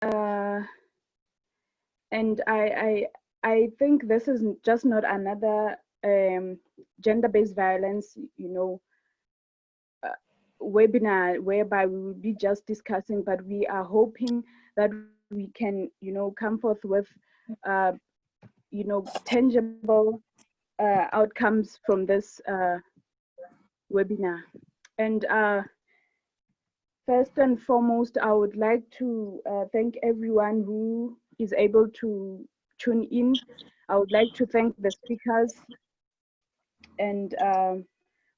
and I think this is just not another gender-based violence, webinar whereby we will be just discussing, but we are hoping that we can, come forth with, tangible outcomes from this webinar. And first and foremost, I would like to thank everyone who is able to tune in. I would like to thank the speakers and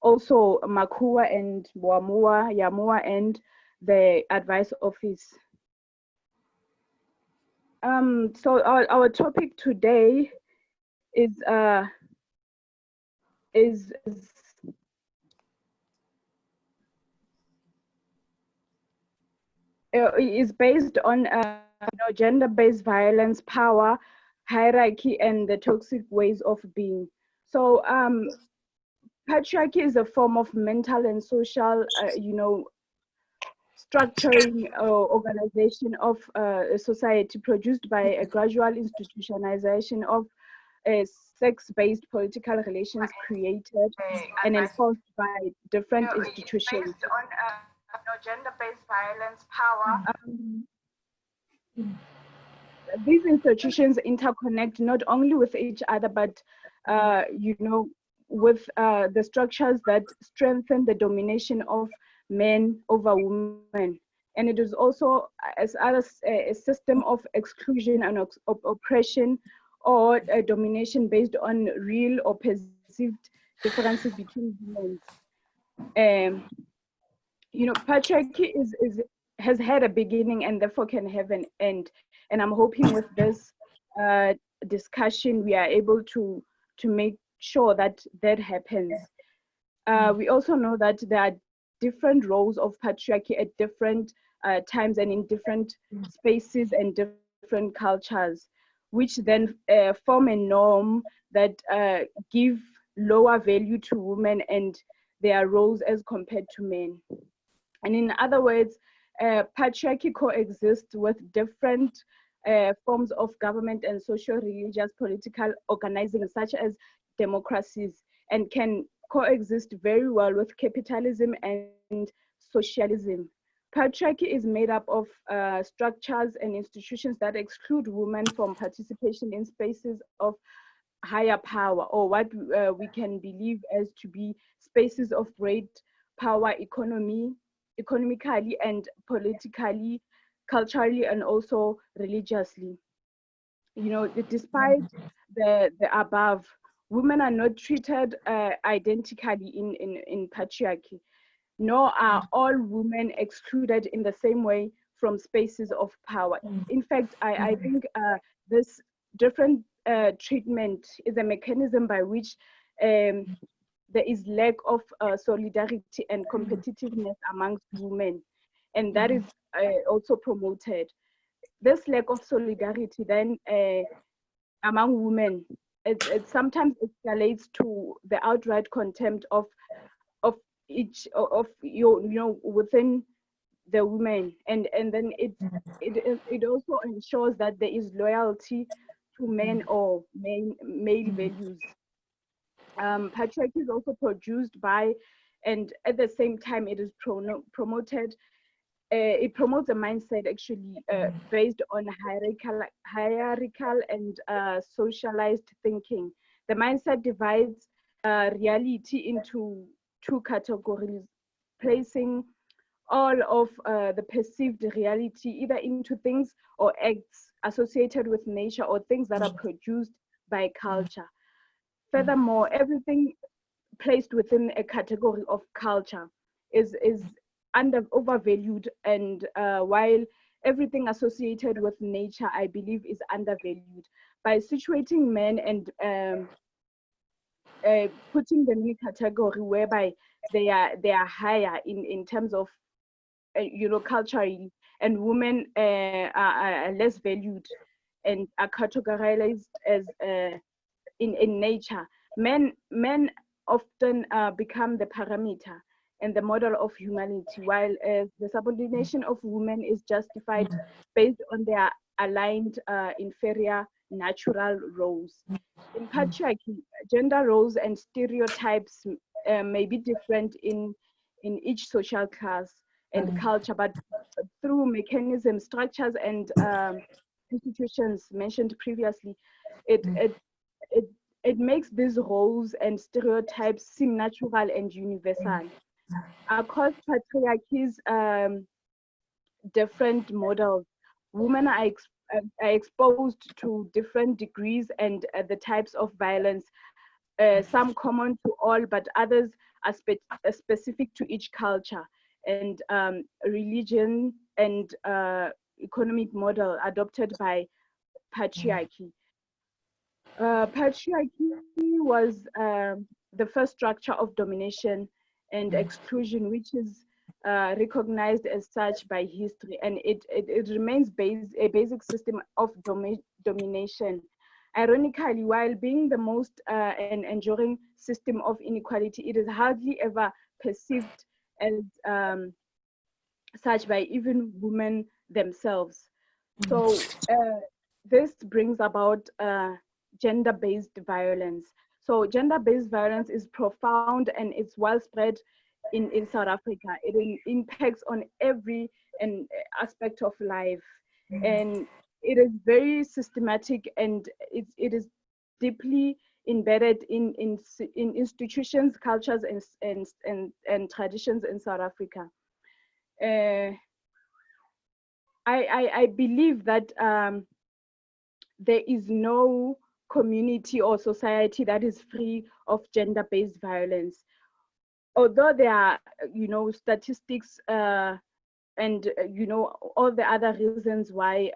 also MACUA and WAMUA and the advice office. So our topic today is based on gender-based violence, power, hierarchy, and the toxic ways of being. So patriarchy is a form of mental and social, structuring or organization of a society produced by a gradual institutionalization of sex-based political relations created and enforced by different institutions. Based on gender-based violence, power. These institutions interconnect not only with each other, but with the structures that strengthen the domination of men over women. And it is also as a system of exclusion and oppression, or a domination based on real or perceived differences between women. Patriarchy has had a beginning and therefore can have an end. And I'm hoping with this discussion, we are able to make sure that happens. We also know that there are different roles of patriarchy at different times and in different spaces and different cultures, which then form a norm that give lower value to women and their roles as compared to men. And in other words, patriarchy coexists with different forms of government and social, religious, political organizing, such as democracies, and can coexist very well with capitalism and socialism. Patriarchy is made up of structures and institutions that exclude women from participation in spaces of higher power, or what we can believe as to be spaces of great power economically and politically, culturally, and also religiously. Despite the above, women are not treated identically in patriarchy, nor are all women excluded in the same way from spaces of power. In fact, I think this different treatment is a mechanism by which there is lack of solidarity and competitiveness amongst women, and that is also promoted. This lack of solidarity then among women, it sometimes escalates to the outright contempt of each of within the women, and then it also ensures that there is loyalty to men or male values. Patriarchy is also produced by, and at the same time it is promoted. It promotes a mindset actually based on hierarchical and socialized thinking. The mindset divides reality into two categories, placing all of the perceived reality either into things or acts associated with nature, or things that are produced by culture. Furthermore, everything placed within a category of culture is overvalued, and while everything associated with nature, I believe, is undervalued. By situating men and putting them in a category whereby they are higher in terms of culturally, and women are less valued and are categorized as in nature. Men often become the parameter, and the model of humanity, while the subordination of women is justified based on their aligned inferior natural roles. In patriarchy, gender roles and stereotypes may be different in each social class and culture, but through mechanisms, structures, and institutions mentioned previously, it, it, it, it makes these roles and stereotypes seem natural and universal. Across patriarchy's different models, women are exposed to different degrees and the types of violence, some common to all, but others are specific to each culture and religion and economic model adopted by patriarchy. Patriarchy was the first structure of domination and exclusion, which is recognized as such by history, and it remains a basic system of domination. Ironically, while being the most and enduring system of inequality, it is hardly ever perceived as such by even women themselves. So this brings about gender-based violence. So gender-based violence is profound and it's widespread in South Africa. It impacts on every aspect of life. And it is very systematic and it is deeply embedded in institutions, cultures, and traditions in South Africa. I believe that there is no community or society that is free of gender-based violence. Although there are, statistics and, all the other reasons why,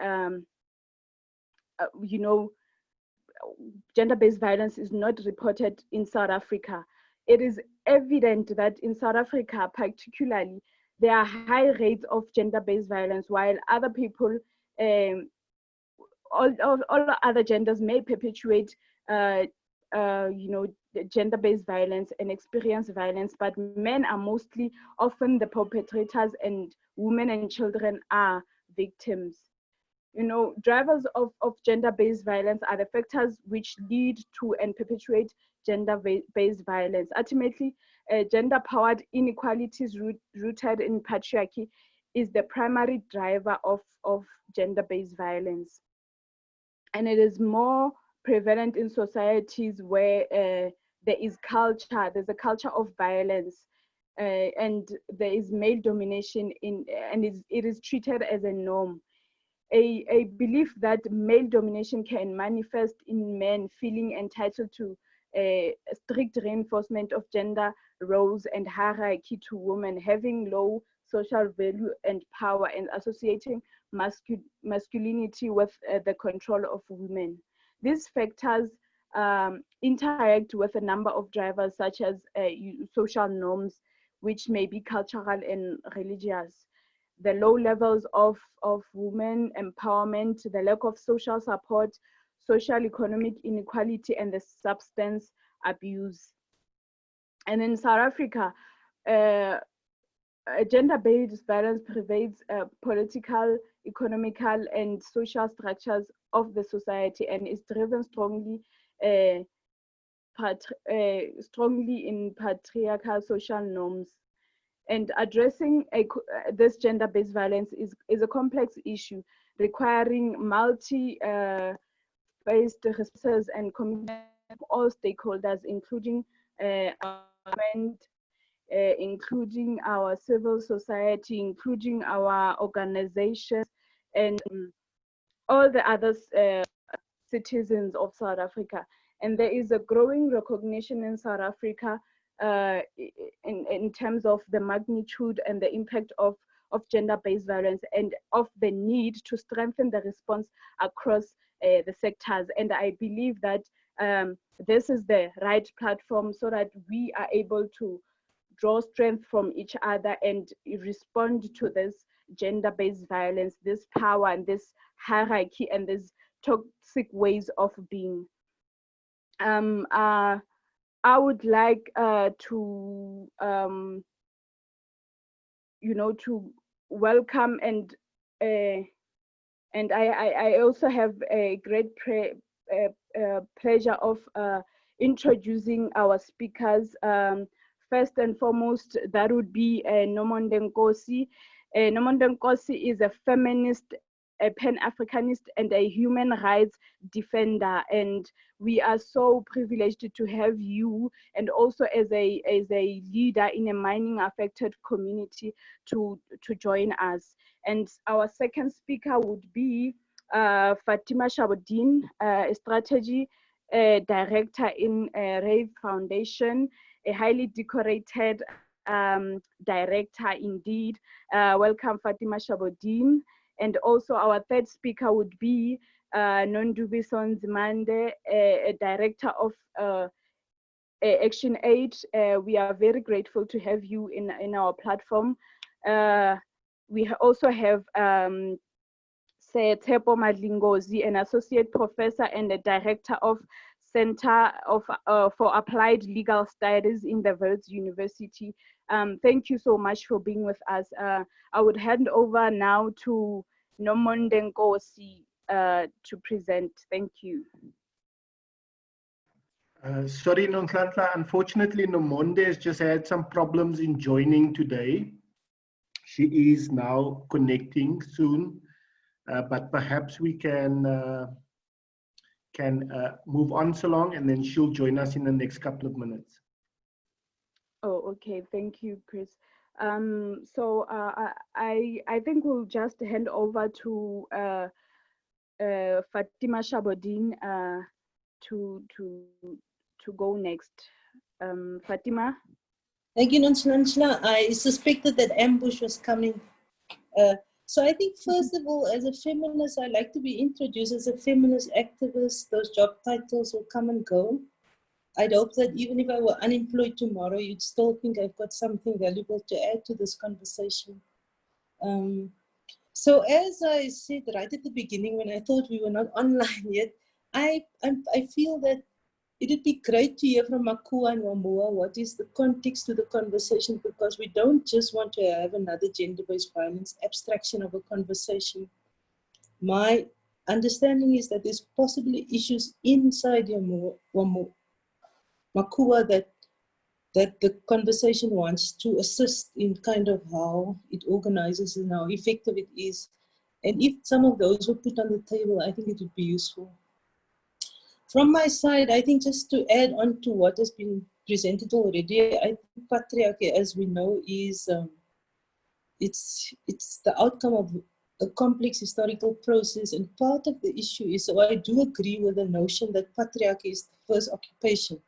gender-based violence is not reported in South Africa. It is evident that in South Africa, particularly, there are high rates of gender-based violence, while other people, all other genders may perpetuate, gender-based violence and experience violence, but men are mostly often the perpetrators and women and children are victims. Drivers of gender-based violence are the factors which lead to and perpetuate gender-based violence. Ultimately, gender-powered inequalities rooted in patriarchy is the primary driver of gender-based violence. And it is more prevalent in societies where there's a culture of violence, and there is male domination and it is treated as a norm. A belief that male domination can manifest in men feeling entitled to a strict reinforcement of gender roles and hierarchy to women, having low social value and power, and associating masculinity with the control of women. These factors interact with a number of drivers such as social norms, which may be cultural and religious, the low levels of women empowerment, the lack of social support, social economic inequality, and the substance abuse. And in South Africa, gender-based violence pervades political, economical, and social structures of the society and is driven strongly in patriarchal social norms. And addressing this gender-based violence is a complex issue requiring multi-phased responses and commitment of all stakeholders, including our government, including our civil society, including our organizations, and all the other citizens of South Africa. And there is a growing recognition in South Africa in terms of the magnitude and the impact of gender-based violence and of the need to strengthen the response across the sectors. And I believe that this is the right platform so that we are able to draw strength from each other and respond to this gender-based violence, this power and this hierarchy and this toxic ways of being. I would like to you know, to welcome and I also have a great pleasure of introducing our speakers. First and foremost, that would be Nomonde Nkosi. Nomonde Nkosi is a feminist, a Pan-Africanist, and a human rights defender. And we are so privileged to have you, and also as a leader in a mining affected community, to join us. And our second speaker would be Fatima Shabodin, a strategy director in Rave Foundation, a highly decorated director indeed. Welcome, Fatima Shabodin. And also our third speaker would be Nondubi Sonzimande, a director of Action Aid. We are very grateful to have you in our platform. We also have Tepo Madlingozi, an associate professor and a director of Center for Applied Legal Studies in the Wits University. Thank you so much for being with us. I would hand over now to Nomonde Nkosi to present. Thank you. Sorry, Nonhlanhla. Unfortunately, Nomonde has just had some problems in joining today. She is now connecting soon, but perhaps we can move on so long, and then she'll join us in the next couple of minutes. Oh, okay. Thank you, Chris. So I think we'll just hand over to Fatima Shabodin to go next. Fatima. Thank you, Nonhlanhla. I suspected that ambush was coming. So I think, first of all, as a feminist, I like to be introduced as a feminist activist. Those job titles will come and go. I'd hope that even if I were unemployed tomorrow, you'd still think I've got something valuable to add to this conversation. So as I said right at the beginning, when I thought we were not online yet, I feel that it would be great to hear from MACUA and WAMUA what is the context to the conversation, because we don't just want to have another gender-based violence abstraction of a conversation. My understanding is that there's possibly issues inside MACUA that the conversation wants to assist in kind of how it organizes and how effective it is. And if some of those were put on the table, I think it would be useful. From my side, I think just to add on to what has been presented already, I think patriarchy, as we know, is it's the outcome of a complex historical process, and part of the issue is, so I do agree with the notion that patriarchy is the first occupation,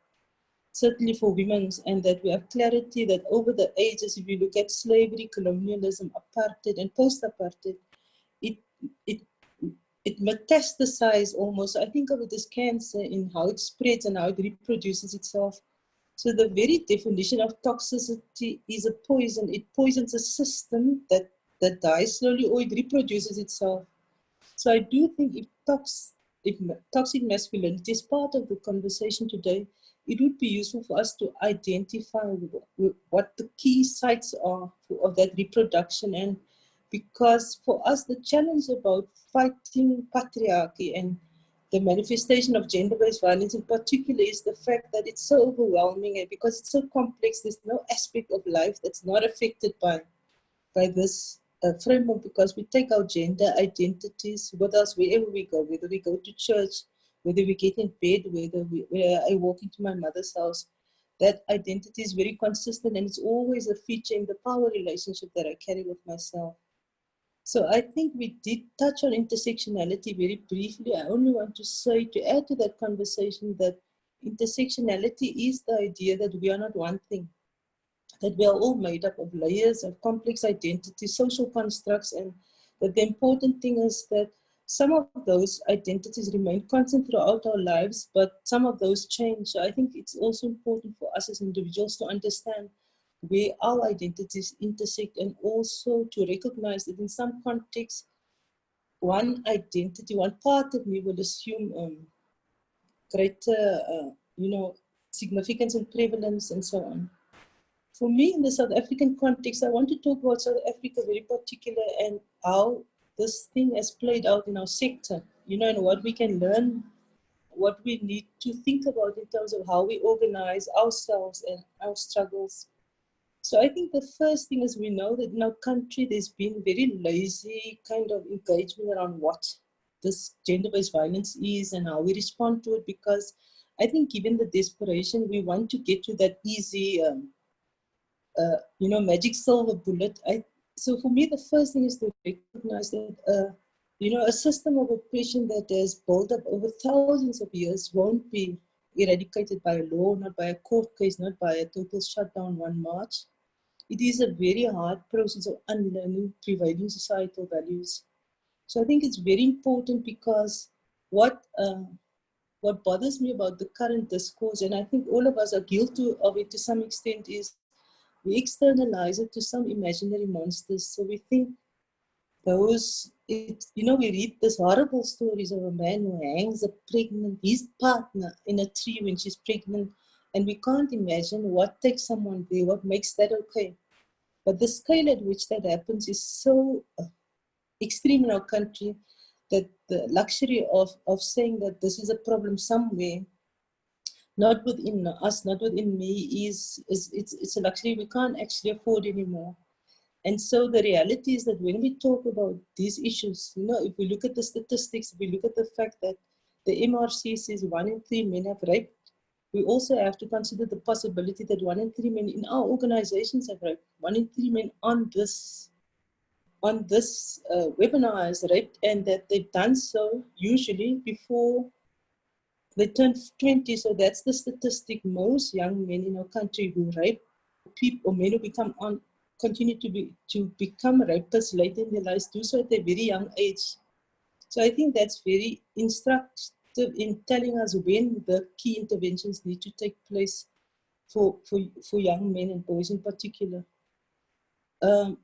certainly for women, and that we have clarity that over the ages, if you look at slavery, colonialism, apartheid, and post-apartheid, it metastasizes almost. I think of it as cancer in how it spreads and how it reproduces itself. So the very definition of toxicity is a poison. It poisons a system that dies slowly, or it reproduces itself. So I do think if toxic masculinity is part of the conversation today, it would be useful for us to identify what the key sites are of that reproduction. And because for us, the challenge about fighting patriarchy and the manifestation of gender-based violence in particular is the fact that it's so overwhelming, and because it's so complex, there's no aspect of life that's not affected by this framework, because we take our gender identities with us wherever we go, whether we go to church, whether we get in bed, whether I walk into my mother's house. That identity is very consistent, and it's always a feature in the power relationship that I carry with myself. So I think we did touch on intersectionality very briefly. I only want to say, to add to that conversation, that intersectionality is the idea that we are not one thing, that we are all made up of layers of complex identities, social constructs, and that the important thing is that some of those identities remain constant throughout our lives, but some of those change. So I think it's also important for us as individuals to understand where our identities intersect, and also to recognize that in some contexts, one identity, one part of me will assume greater, significance and prevalence and so on. for me, in the South African context, I want to talk about South Africa very particular and how this thing has played out in our sector, you know, and what we can learn, what we need to think about in terms of how we organize ourselves and our struggles. So I think the first thing is we know that in our country, there's been very lazy kind of engagement around what this gender-based violence is and how we respond to it, because I think given the desperation, we want to get to that easy, you know, magic silver bullet. So for me, the first thing is to recognize that, you know, a system of oppression that has built up over thousands of years won't be eradicated by a law, not by a court case, not by a total shutdown one march. It is a very hard process of unlearning prevailing societal values. So I think it's very important, because what bothers me about the current discourse, and I think all of us are guilty of it to some extent, is we externalize it to some imaginary monsters. So we think you know, we read these horrible stories of a man who hangs his partner in a tree when she's pregnant, and we can't imagine what takes someone there, what makes that okay. But the scale at which that happens is so extreme in our country that the luxury of saying that this is a problem somewhere, not within us, not within me, it's a luxury we can't actually afford anymore. And so the reality is that when we talk about these issues, you know, if we look at the statistics, if we look at the fact that the MRC says 1 in 3 men have raped, we also have to consider the possibility that 1 in 3 men in our organizations have raped. 1 in 3 men on this webinar has raped, and that they've done so usually before they turn 20. So that's the statistic. Most young men in our country who rape people, or men who continue to become rapists later in their lives, do so at a very young age. So I think that's very instructive in telling us when the key interventions need to take place for young men and boys in particular. For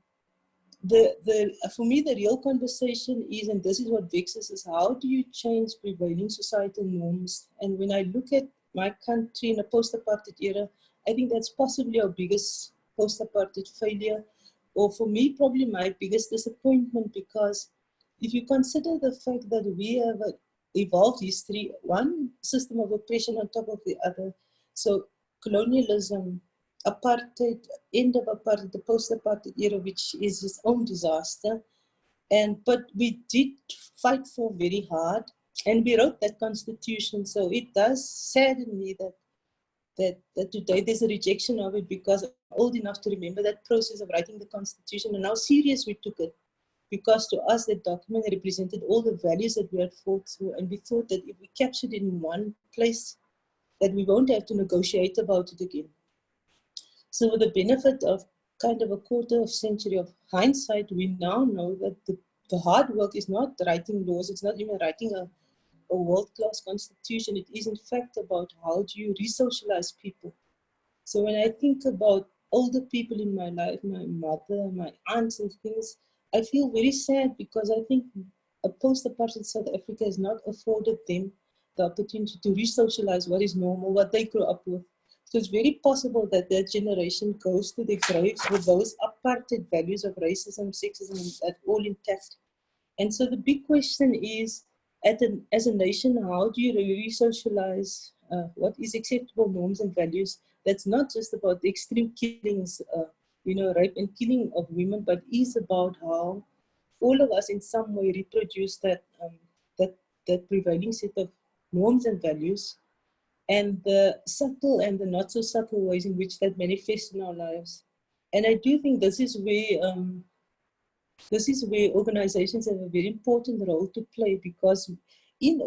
me, the real conversation is, and this is what vexes us, how do you change prevailing societal norms? And when I look at my country in a post-apartheid era, I think that's possibly our biggest post-apartheid failure, or for me, probably my biggest disappointment, because if you consider the fact that we have an evolved history, one system of oppression on top of the other, so colonialism, apartheid, end of apartheid, the post-apartheid era, which is its own disaster. But we did fight for very hard, and we wrote that constitution. So it does sadden me that today there's a rejection of it, because I'm old enough to remember that process of writing the constitution and how serious we took it. Because to us, that document represented all the values that we had fought through, and we thought that if we captured it in one place, that we won't have to negotiate about it again. So with the benefit of kind of a quarter of century of hindsight, we now know that the hard work is not writing laws, it's not even writing a world-class constitution. It is in fact about how do you re-socialize people. So when I think about older people in my life, my mother, my aunts and things, I feel very sad, because I think a post-apartheid South Africa has not afforded them the opportunity to re-socialize what is normal, what they grew up with. So it's very possible that that generation goes to their graves with those apartheid values of racism, sexism, and that all intact. And so the big question is, as a nation, how do you re-socialize what is acceptable norms and values? That's not just about the extreme killings, rape and killing of women, but is about how all of us in some way reproduce that prevailing set of norms and values, and the subtle and the not so subtle ways in which that manifests in our lives. And I do think this is where organizations have a very important role to play, because in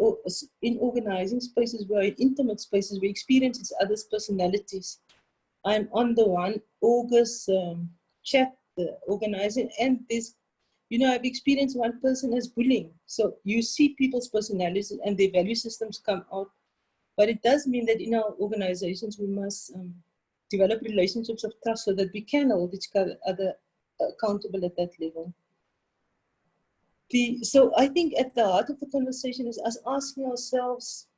organizing spaces, where in intimate spaces, we experience each other's personalities. I'm on the one August chat, the organizing, and this, I've experienced one person as bullying. So you see people's personalities and their value systems come out. But it does mean that in our organizations, we must develop relationships of trust so that we can hold each other accountable at that level. So I think at the heart of the conversation is us asking ourselves,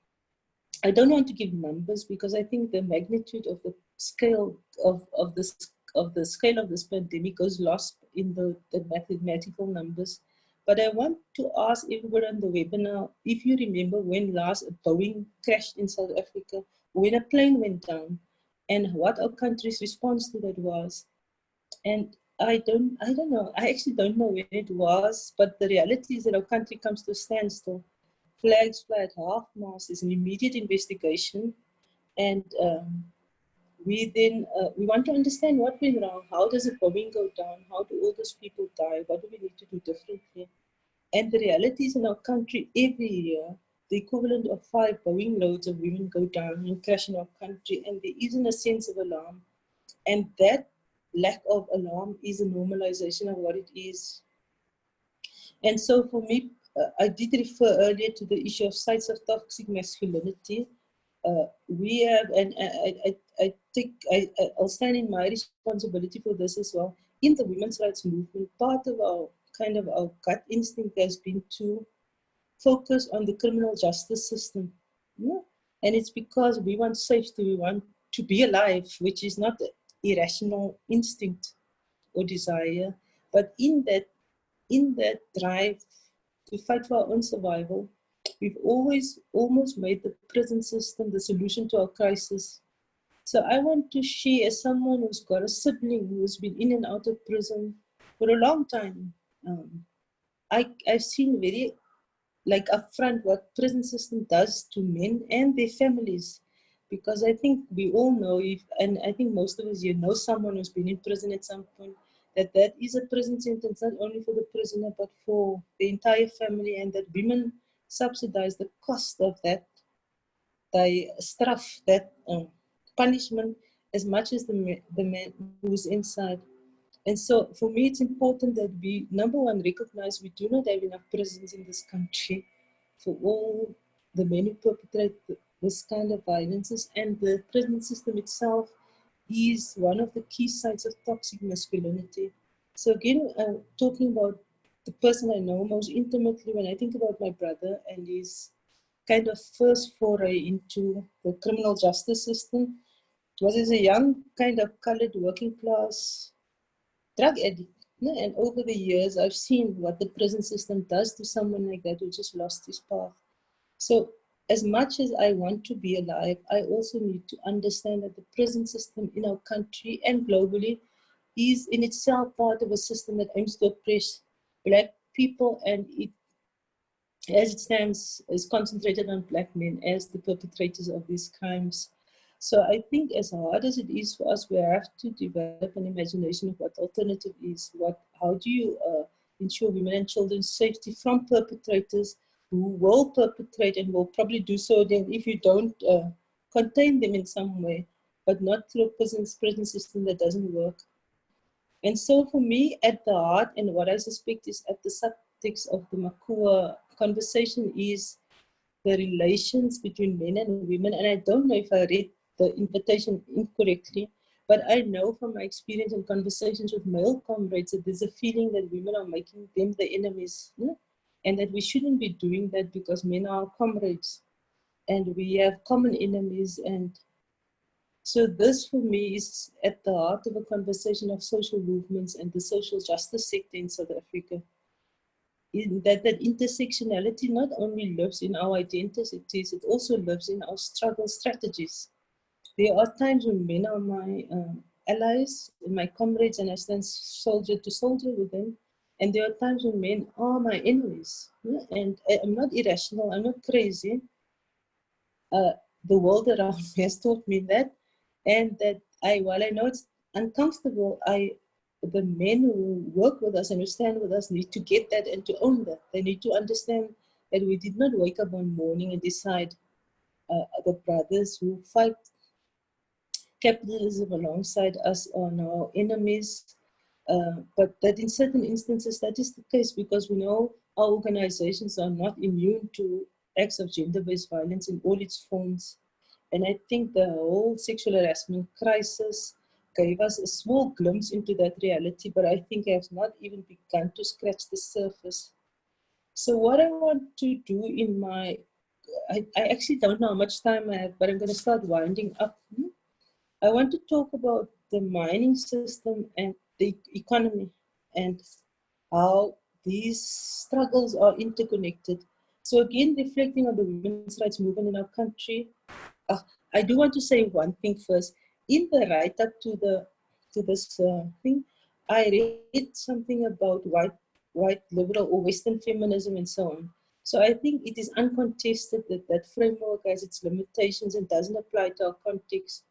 I don't want to give numbers, because I think the magnitude of the scale of this of the scale of this pandemic goes lost in the mathematical numbers. But I want to ask everybody on the webinar, if you remember when last a Boeing crashed in South Africa, when a plane went down, and what our country's response to that was. And I don't know, I actually don't know when it was, but the reality is that our country comes to a standstill. Flags fly at half-mast, there's an immediate investigation, and we want to understand what went wrong. How does a Boeing go down? How do all those people die? What do we need to do differently? And the reality is in our country, every year, the equivalent of 5 Boeing loads of women go down and crash in our country, and there isn't a sense of alarm. And that lack of alarm is a normalization of what it is. And so for me, I did refer earlier to the issue of sites of toxic masculinity. We have, and I'll stand in my responsibility for this as well. In the women's rights movement, part of our gut instinct has been to focus on the criminal justice system. Yeah? And it's because we want safety, we want to be alive, which is not an irrational instinct or desire. But in that drive to fight for our own survival, we've always almost made the prison system the solution to our crisis. So I want to share, as someone who's got a sibling who's been in and out of prison for a long time, I've seen very upfront what prison system does to men and their families. Because I think we all know, and I think most of us here know someone who's been in prison at some point, that is a prison sentence not only for the prisoner but for the entire family, and that women subsidize the cost of that, the straf, that punishment, as much as the man who's inside. And so for me, it's important that we, number one, recognize we do not have enough prisons in this country for all the men who perpetrate this kind of violences, and the prison system itself is one of the key sites of toxic masculinity. So again, talking about the person I know most intimately, when I think about my brother and his kind of first foray into the criminal justice system, it was as a young kind of colored working class drug addict. And over the years, I've seen what the prison system does to someone like that who just lost his path. So as much as I want to be alive, I also need to understand that the prison system in our country and globally is in itself part of a system that aims to oppress Black people, and it, as it stands, is concentrated on Black men as the perpetrators of these crimes. So I think as hard as it is for us, we have to develop an imagination of what alternative is. How do you ensure women and children's safety from perpetrators who will perpetrate and will probably do so then if you don't contain them in some way, but not through a prison system that doesn't work. And so for me, at the heart, and what I suspect is at the subtext of the MACUA conversation, is the relations between men and women. And I don't know if I read the invitation incorrectly, but I know from my experience and conversations with male comrades that there's a feeling that women are making them the enemies, and that we shouldn't be doing that because men are our comrades and we have common enemies. And so this for me is at the heart of a conversation of social movements and the social justice sector in South Africa. In that intersectionality not only lives in our identities, it also lives in our struggle strategies. There are times when men are my allies, my comrades, and I stand soldier to soldier with them. And there are times when men are my enemies. And I'm not irrational, I'm not crazy. The world around me has taught me that. And that while I know it's uncomfortable, the men who work with us and who stand with us need to get that and to own that. They need to understand that we did not wake up one morning and decide the brothers who fight capitalism alongside us are now enemies. But that in certain instances that is the case, because we know our organizations are not immune to acts of gender-based violence in all its forms. And I think the whole sexual harassment crisis gave us a small glimpse into that reality, but I think I have not even begun to scratch the surface. So what I want to do in my, I actually don't know how much time I have, but I'm going to start winding up. I want to talk about the mining system and the economy, and how these struggles are interconnected. So again, reflecting on the women's rights movement in our country, I do want to say one thing first. In the write-up to this thing, I read something about white liberal or Western feminism and so on. So I think it is uncontested that that framework has its limitations and doesn't apply to our context.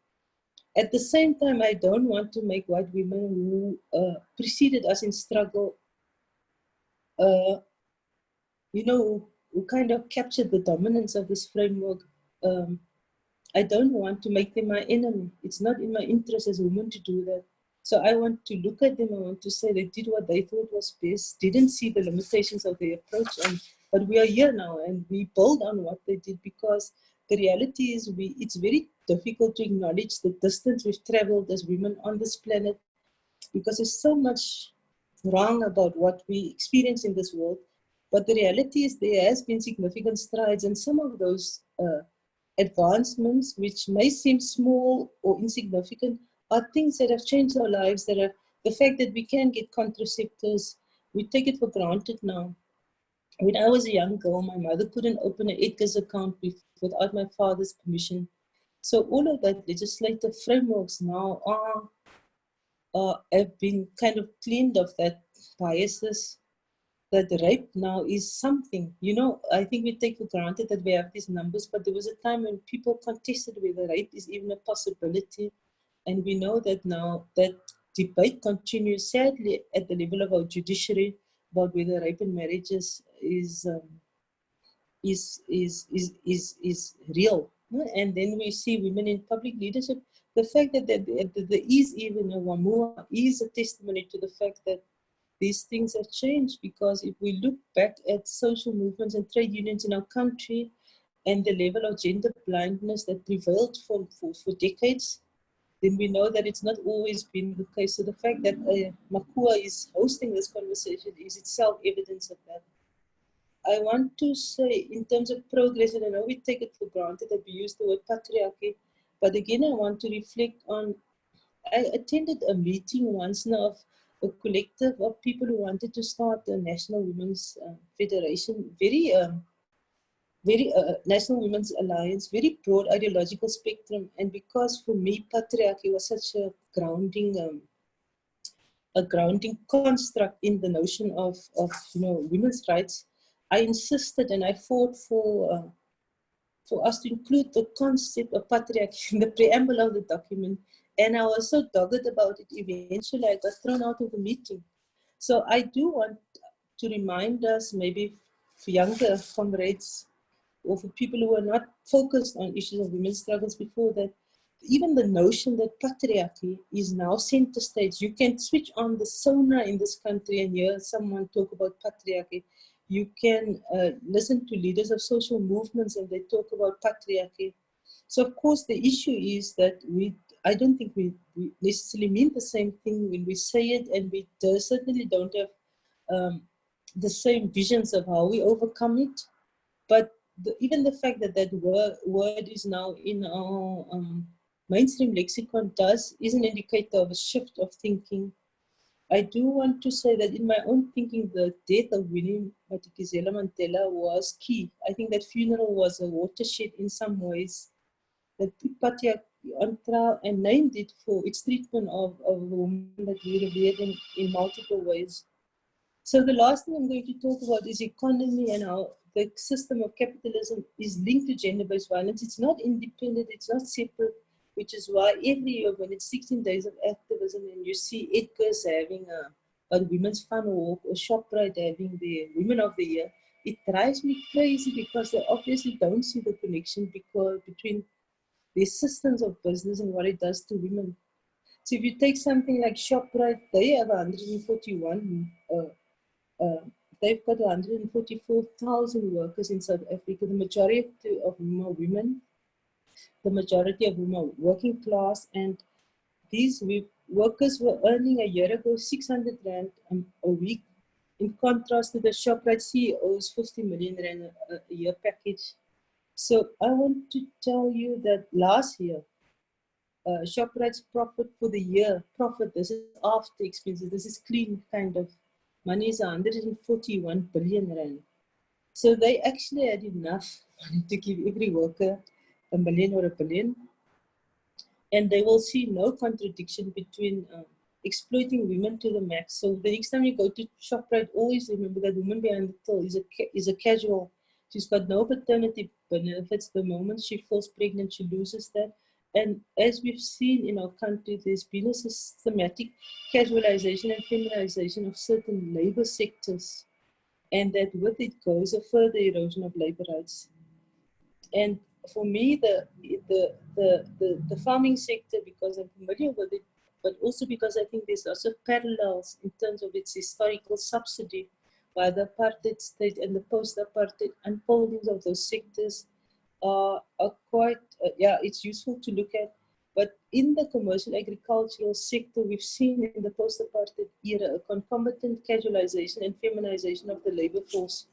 At the same time, I don't want to make white women who preceded us in struggle, who kind of captured the dominance of this framework. I don't want to make them my enemy. It's not in my interest as a woman to do that. So I want to look at them. I want to say they did what they thought was best, didn't see the limitations of their approach. But we are here now and we build on what they did, because the reality is it's very difficult to acknowledge the distance we've traveled as women on this planet, because there's so much wrong about what we experience in this world. But the reality is there has been significant strides, and some of those advancements, which may seem small or insignificant, are things that have changed our lives. That are the fact that we can get contraceptives, we take it for granted now. When I was a young girl, my mother couldn't open an Edgar's account without my father's permission. So all of that legislative frameworks now have been kind of cleaned of that biases. That rape now is something, I think we take for granted that we have these numbers, but there was a time when people contested whether rape is even a possibility. And we know that now that debate continues, sadly, at the level of our judiciary about whether rape in marriages is real. And then we see women in public leadership. The fact that there is even a WAMUA is a testimony to the fact that these things have changed, because if we look back at social movements and trade unions in our country and the level of gender blindness that prevailed for decades, then we know that it's not always been the case. So the fact that MACUA is hosting this conversation is itself evidence of that. I want to say, in terms of progress, and I know we take it for granted that we use the word patriarchy, but again, I want to reflect on, I attended a meeting once now of a collective of people who wanted to start a National Women's Federation, National Women's Alliance, very broad ideological spectrum. And because for me, patriarchy was such a grounding construct in the notion of women's rights, I insisted and I fought for us to include the concept of patriarchy in the preamble of the document. And I was so dogged about it, eventually I got thrown out of the meeting. So I do want to remind us, maybe for younger comrades or for people who are not focused on issues of women's struggles before, that even the notion that patriarchy is now center stage. You can switch on the sonar in this country and hear someone talk about patriarchy. You can listen to leaders of social movements and they talk about patriarchy. So of course the issue is that I don't think we necessarily mean the same thing when we say it, and we certainly don't have the same visions of how we overcome it. But even the fact that that word is now in our mainstream lexicon is an indicator of a shift of thinking. I do want to say that in my own thinking, the death of Winnie Madikizela Mandela was key. I think that funeral was a watershed in some ways. That Patriarchy on trial and named it for its treatment of a woman that we revered in multiple ways. So the last thing I'm going to talk about is economy and how the system of capitalism is linked to gender-based violence. It's not independent, it's not separate, which is why every year when it's 16 days of activism and you see Edgar's having a women's fun walk or ShopRite having the Women of the Year, it drives me crazy because they obviously don't see the connection between the systems of business and what it does to women. So if you take something like ShopRite, they have 141 they've got 144,000 workers in South Africa, the majority of whom are women, the majority of whom are working class, and these workers were earning a year ago 600 Rand a week, in contrast to the ShopRite CEO's 50 million Rand a year package. So I want to tell you that last year, ShopRite's profit for the year, this is after expenses, this is clean kind of money, is 141 billion rand. So they actually had enough money to give every worker a million or a billion. And they will see no contradiction between exploiting women to the max. So the next time you go to ShopRite, always remember that woman behind the till is a casual. She's got no paternity benefits. The moment she falls pregnant, she loses that. And as we've seen in our country, there's been a systematic casualization and feminization of certain labor sectors. And that with it goes a further erosion of labor rights. And for me, the farming sector, because I'm familiar with it, but also because I think there's also parallels in terms of its historical subsidy by the apartheid state and the post-apartheid unfoldings of those sectors are quite, it's useful to look at. But in the commercial agricultural sector, we've seen in the post-apartheid era a concomitant casualization and feminization of the labor force.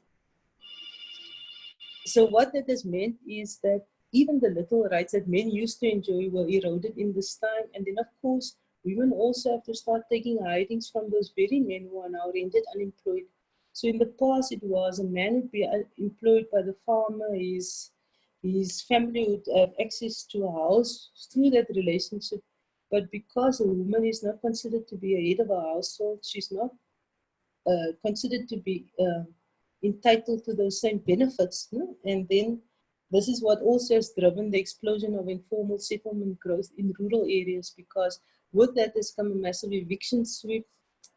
So what that has meant is that even the little rights that men used to enjoy were eroded in this time. And then, of course, women also have to start taking hidings from those very men who are now rendered unemployed. So in the past, it was a man would be employed by the farmer, his family would have access to a house through that relationship. But because a woman is not considered to be a head of a household, she's not considered to be entitled to those same benefits. No? And then this is what also has driven the explosion of informal settlement growth in rural areas, because with that has come a massive eviction sweep.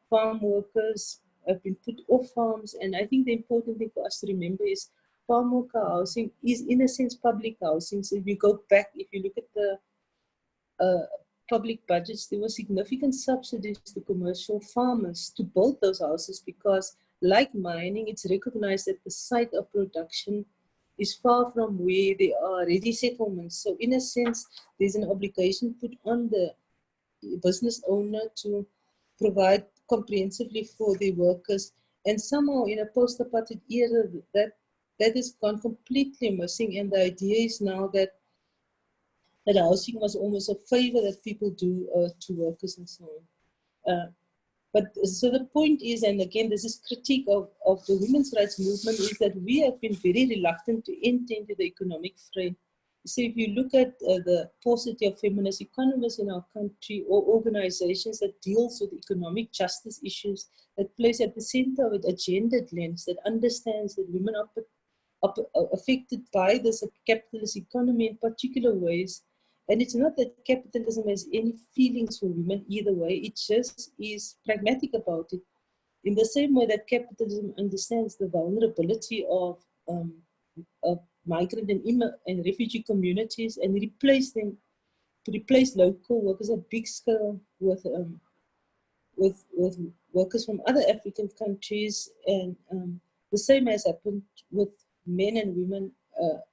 Farm workers have been put off farms. And I think the important thing for us to remember is farm worker housing is in a sense public housing. So if you go back, if you look at the public budgets, there were significant subsidies to commercial farmers to build those houses, because like mining, it's recognized that the site of production is far from where there are ready settlements. So in a sense, there's an obligation put on the business owner to provide comprehensively for their workers. And somehow in a post-apartheid era, that has gone completely missing. And the idea is now that housing was almost a favor that people do to workers and so on. But so the point is, and again, this is critique of the women's rights movement, is that we have been very reluctant to enter into the economic frame. So if you look at the paucity of feminist economists in our country, or organizations that deals with economic justice issues, that place at the center of it a gendered lens that understands that women are affected by this capitalist economy in particular ways. And it's not that capitalism has any feelings for women either way, it just is pragmatic about it. In the same way that capitalism understands the vulnerability of migrant and refugee communities and replace local workers at big scale with workers from other African countries. And the same has happened with men and women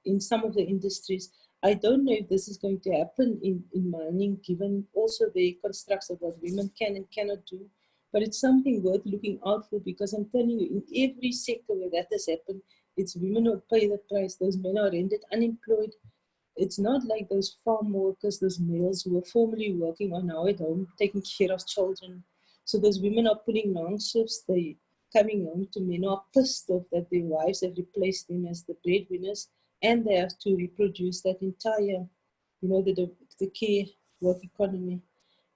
in some of the industries. I don't know if this is going to happen in mining, given also the constructs of what women can and cannot do. But it's something worth looking out for, because I'm telling you, in every sector where that has happened, it's women who pay the price. Those men are rendered unemployed. It's not like those farm workers, those males who were formerly working are now at home taking care of children. So those women are pulling long shifts. They coming home to men who are pissed off that their wives have replaced them as the breadwinners, and they have to reproduce that entire, the care work economy.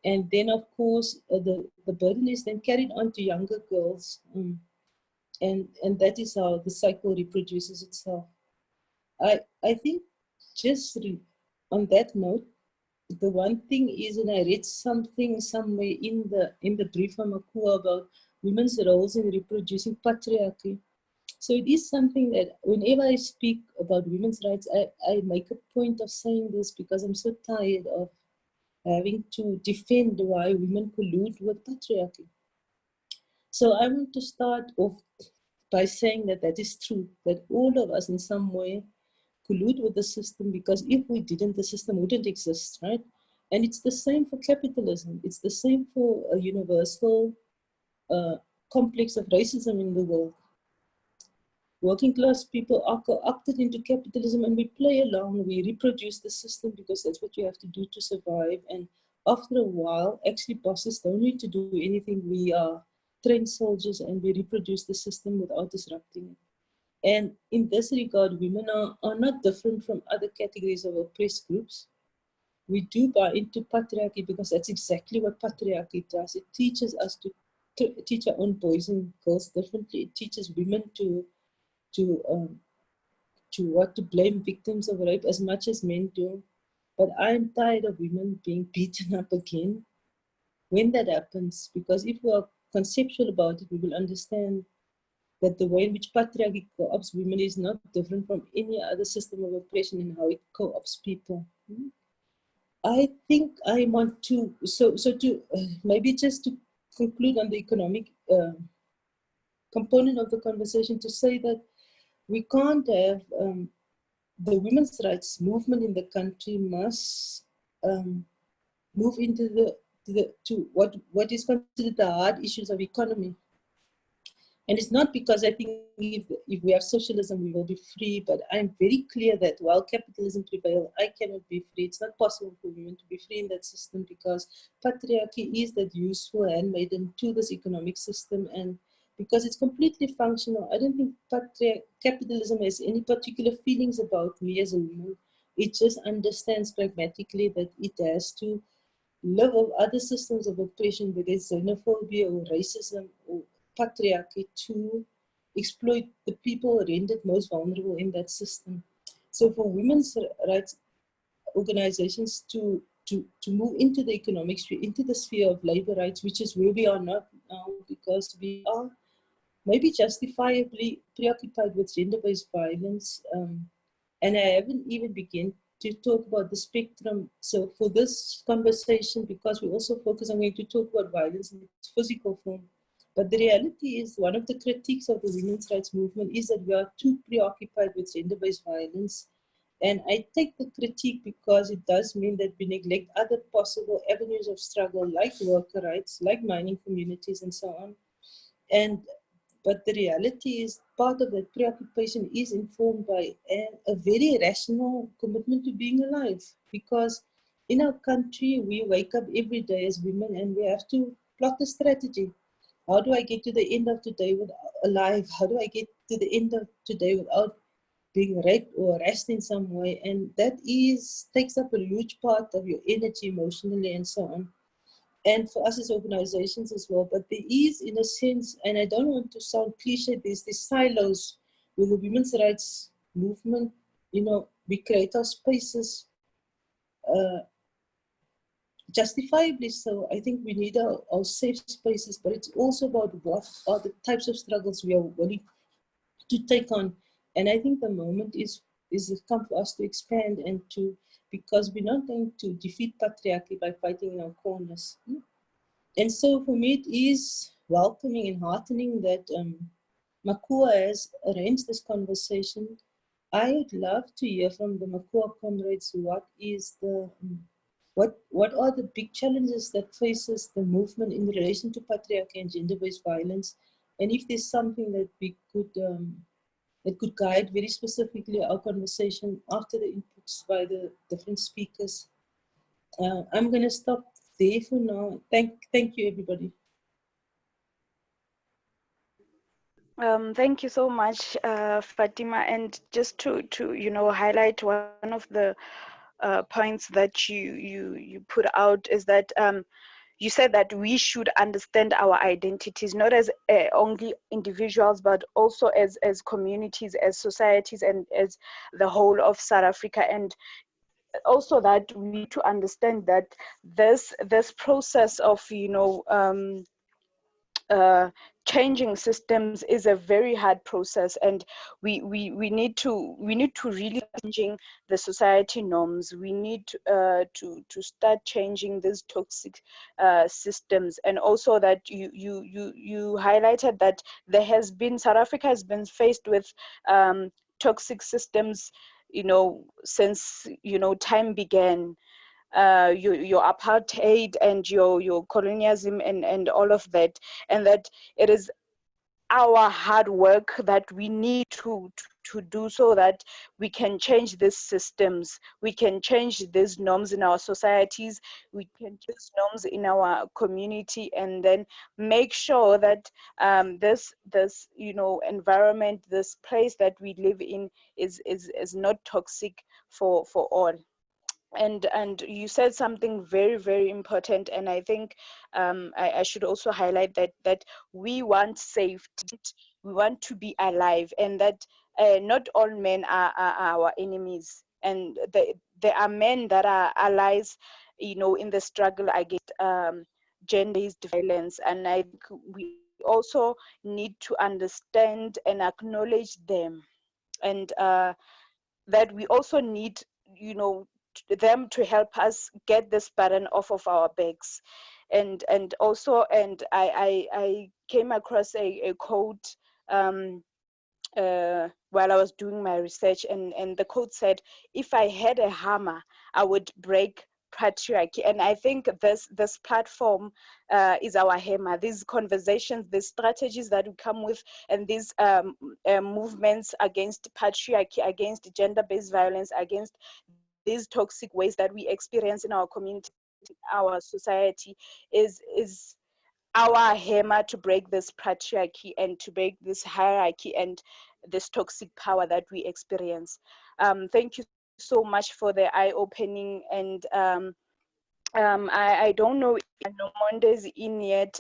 And then, of course, the burden is then carried on to younger girls. And that is how the cycle reproduces itself. I think just on that note, the one thing is, and I read something somewhere in the brief from MACUA about women's roles in reproducing patriarchy. So it is something that whenever I speak about women's rights, I make a point of saying this, because I'm so tired of having to defend why women collude with patriarchy. So I want to start off by saying that is true, that all of us in some way collude with the system, because if we didn't, the system wouldn't exist, right? And it's the same for capitalism. It's the same for a universal complex of racism in the world. working class people are co-opted into capitalism, and we play along, we reproduce the system because that's what you have to do to survive. And after a while, actually bosses don't need to do anything. We are trained soldiers and we reproduce the system without disrupting it. And in this regard, women are not different from other categories of oppressed groups. We do buy into patriarchy because that's exactly what patriarchy does. It teaches us to teach our own boys and girls differently. It teaches women to what to blame victims of rape as much as men do. But I'm tired of women being beaten up again when that happens, because if we are conceptual about it, we will understand that the way in which patriarchy co-opts women is not different from any other system of oppression in how it co-opts people. I think I want to, maybe just to conclude on the economic component of the conversation, to say that we can't have the women's rights movement in the country must move into to what is considered the hard issues of economy. And it's not because I think if we have socialism, we will be free, but I'm very clear that while capitalism prevails, I cannot be free. It's not possible for women to be free in that system because patriarchy is that useful handmaiden to this economic system, and because it's completely functional. I don't think capitalism has any particular feelings about me as a woman. It just understands pragmatically that it has to live off other systems of oppression, whether it's xenophobia or racism or patriarchy, to exploit the people rendered most vulnerable in that system. So for women's rights organizations to move into the economic sphere, into the sphere of labor rights, which is where we are not now, because we are maybe justifiably preoccupied with gender-based violence. And I haven't even begun to talk about the spectrum. So for this conversation, because we also focus on going to talk about violence in its physical form, but the reality is one of the critiques of the women's rights movement is that we are too preoccupied with gender-based violence. And I take the critique because it does mean that we neglect other possible avenues of struggle, like worker rights, like mining communities and so on. But the reality is part of that preoccupation is informed by a very rational commitment to being alive. Because in our country, we wake up every day as women and we have to plot a strategy. How do I get to the end of today alive? How do I get to the end of today without being raped or harassed in some way? And that takes up a huge part of your energy emotionally and so on. And for us as organizations as well. But there is, in a sense, and I don't want to sound cliche, there's these silos with the women's rights movement. We create our spaces, justifiably so. I think we need our safe spaces, but it's also about what are the types of struggles we are willing to take on. And I think the moment is come for us to expand and because we're not going to defeat patriarchy by fighting in our corners. And so for me, it is welcoming and heartening that MACUA has arranged this conversation. I would love to hear from the MACUA comrades what are the big challenges that faces the movement in relation to patriarchy and gender-based violence, and if there's something that we could that could guide very specifically our conversation after the inputs by the different speakers. I'm going to stop there for now. Thank you, everybody. Thank you so much, Fatima. And just to highlight one of the points that you put out is that you said that we should understand our identities, not as only individuals, but also as communities, as societies, and as the whole of South Africa. And also that we need to understand that this process of changing systems is a very hard process, and we need to really changing the society norms. We need to start changing these toxic systems. And also that you highlighted that South Africa has been faced with toxic systems since time began. Your apartheid and your colonialism and all of that, and that it is our hard work that we need to do so that we can change these systems, we can change these norms in our societies, we can change norms in our community, and then make sure that this environment, this place that we live in is not toxic for all. And you said something very, very important, and I think I should also highlight that we want safety, we want to be alive, and that not all men are our enemies, and there are men that are allies, in the struggle against gender-based violence. And I think we also need to understand and acknowledge them, and that we also need, them to help us get this burden off of our backs. And I came across a quote while I was doing my research, and the quote said, "If I had a hammer, I would break patriarchy." And I think this platform is our hammer. These conversations, these strategies that we come with, and these movements against patriarchy, against gender-based violence, against these toxic ways that we experience in our community, our society, is our hammer to break this patriarchy and to break this hierarchy and this toxic power that we experience. Thank you so much for the eye-opening, and I don't know if Nomonde is in yet.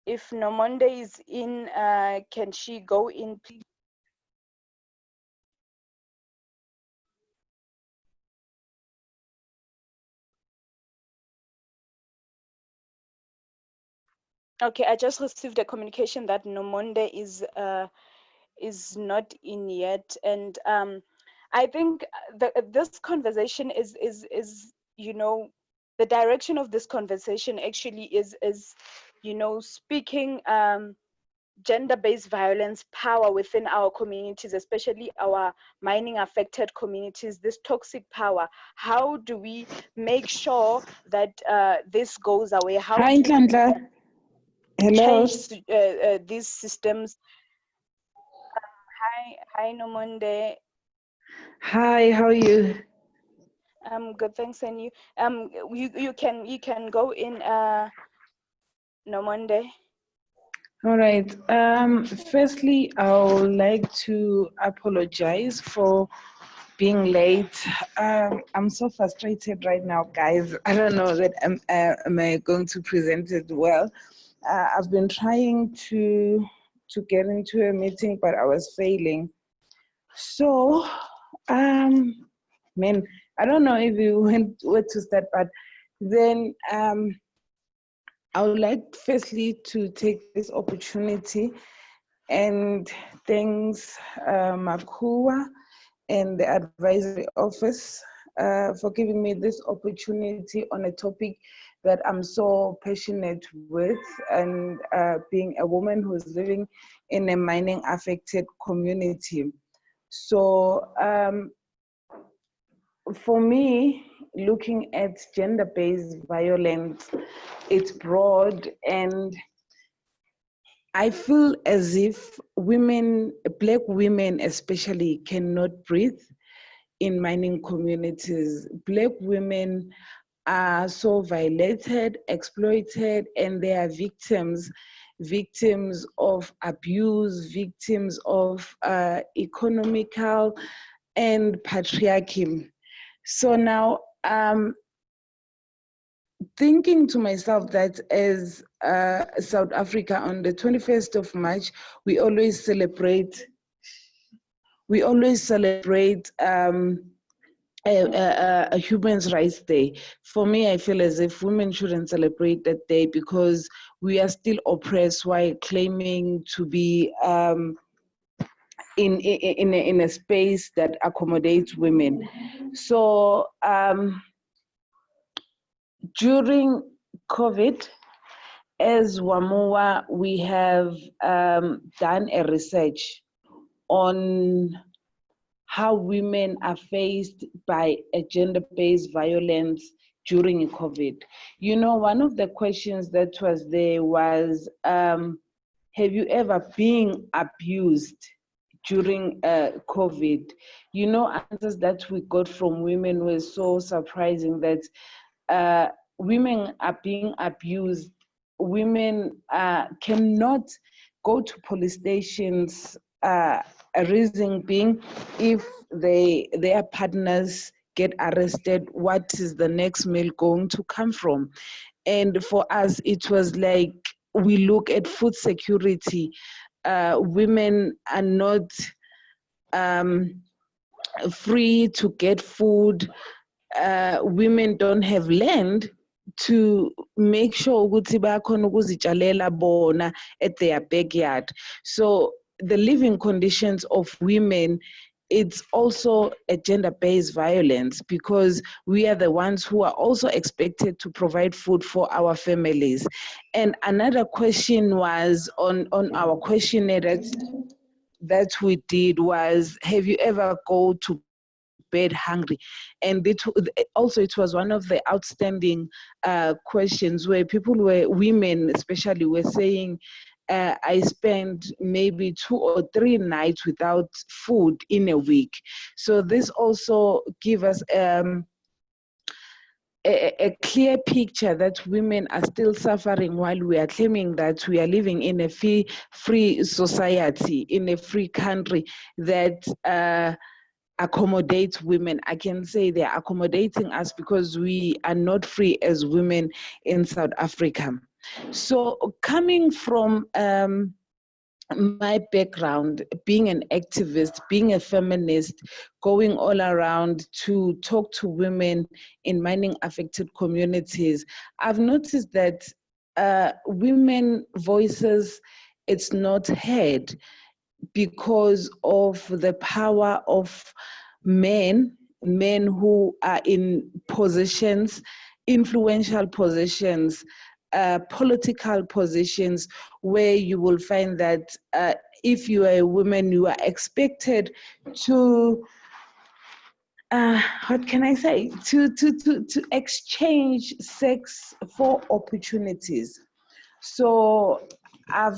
If Nomonde is in, can she go in, please? Okay, I just received a communication that Nomonde is not in yet, and I think this conversation is the direction of this conversation actually is speaking gender-based violence power within our communities, especially our mining affected communities, this toxic power. How do we make sure that this goes away? How Hi, do we hello. change these systems? Hi, Nomonde. Hi, how are you? I'm good, thanks. And you? You can go in, Nomonde. All right. Firstly, I would like to apologize for being late. I'm so frustrated right now, guys. I don't know that am I going to present it well. I've been trying to get into a meeting, but I was failing. So, man, I don't know if you went where to start, but then I would like firstly to take this opportunity and thanks MACUA and the advisory office for giving me this opportunity on a topic that I'm so passionate with, and being a woman who's living in a mining affected community. So for me, looking at gender-based violence, it's broad, and I feel as if women, Black women especially, cannot breathe in mining communities. Black women are so violated, exploited, and they are victims of abuse, victims of economical and patriarchy. So now, thinking to myself that as South Africa, on the 21st of March, we always celebrate a Human Rights Day. For me, I feel as if women shouldn't celebrate that day because we are still oppressed while claiming to be in a space that accommodates women. So during COVID, as WAMUA, we have done a research on how women are faced by a gender-based violence during COVID. You know, one of the questions that was there was, have you ever been abused during COVID? You know, answers that we got from women were so surprising, that women are being abused. Women cannot go to police stations, a reason being, if their partners get arrested, what is the next meal going to come from? And for us, it was like, we look at food security. Women are not free to get food. Women don't have land to make sure ukuthi bakhona ukuzitshalela bona at their backyard. So the living conditions of women, it's also a gender-based violence, because we are the ones who are also expected to provide food for our families. And another question was on our questionnaire that we did was, have you ever go to bed hungry? And it was one of the outstanding questions, where women especially were saying, I spend maybe 2 or 3 nights without food in a week. So this also gives us a clear picture that women are still suffering, while we are claiming that we are living in a free society, in a free country that accommodates women. I can say they are accommodating us because we are not free as women in South Africa. So coming from my background, being an activist, being a feminist, going all around to talk to women in mining affected communities, I've noticed that women voices, it's not heard because of the power of men who are in positions, influential positions, political positions, where you will find that if you are a woman, you are expected to, what can I say, to exchange sex for opportunities. So I've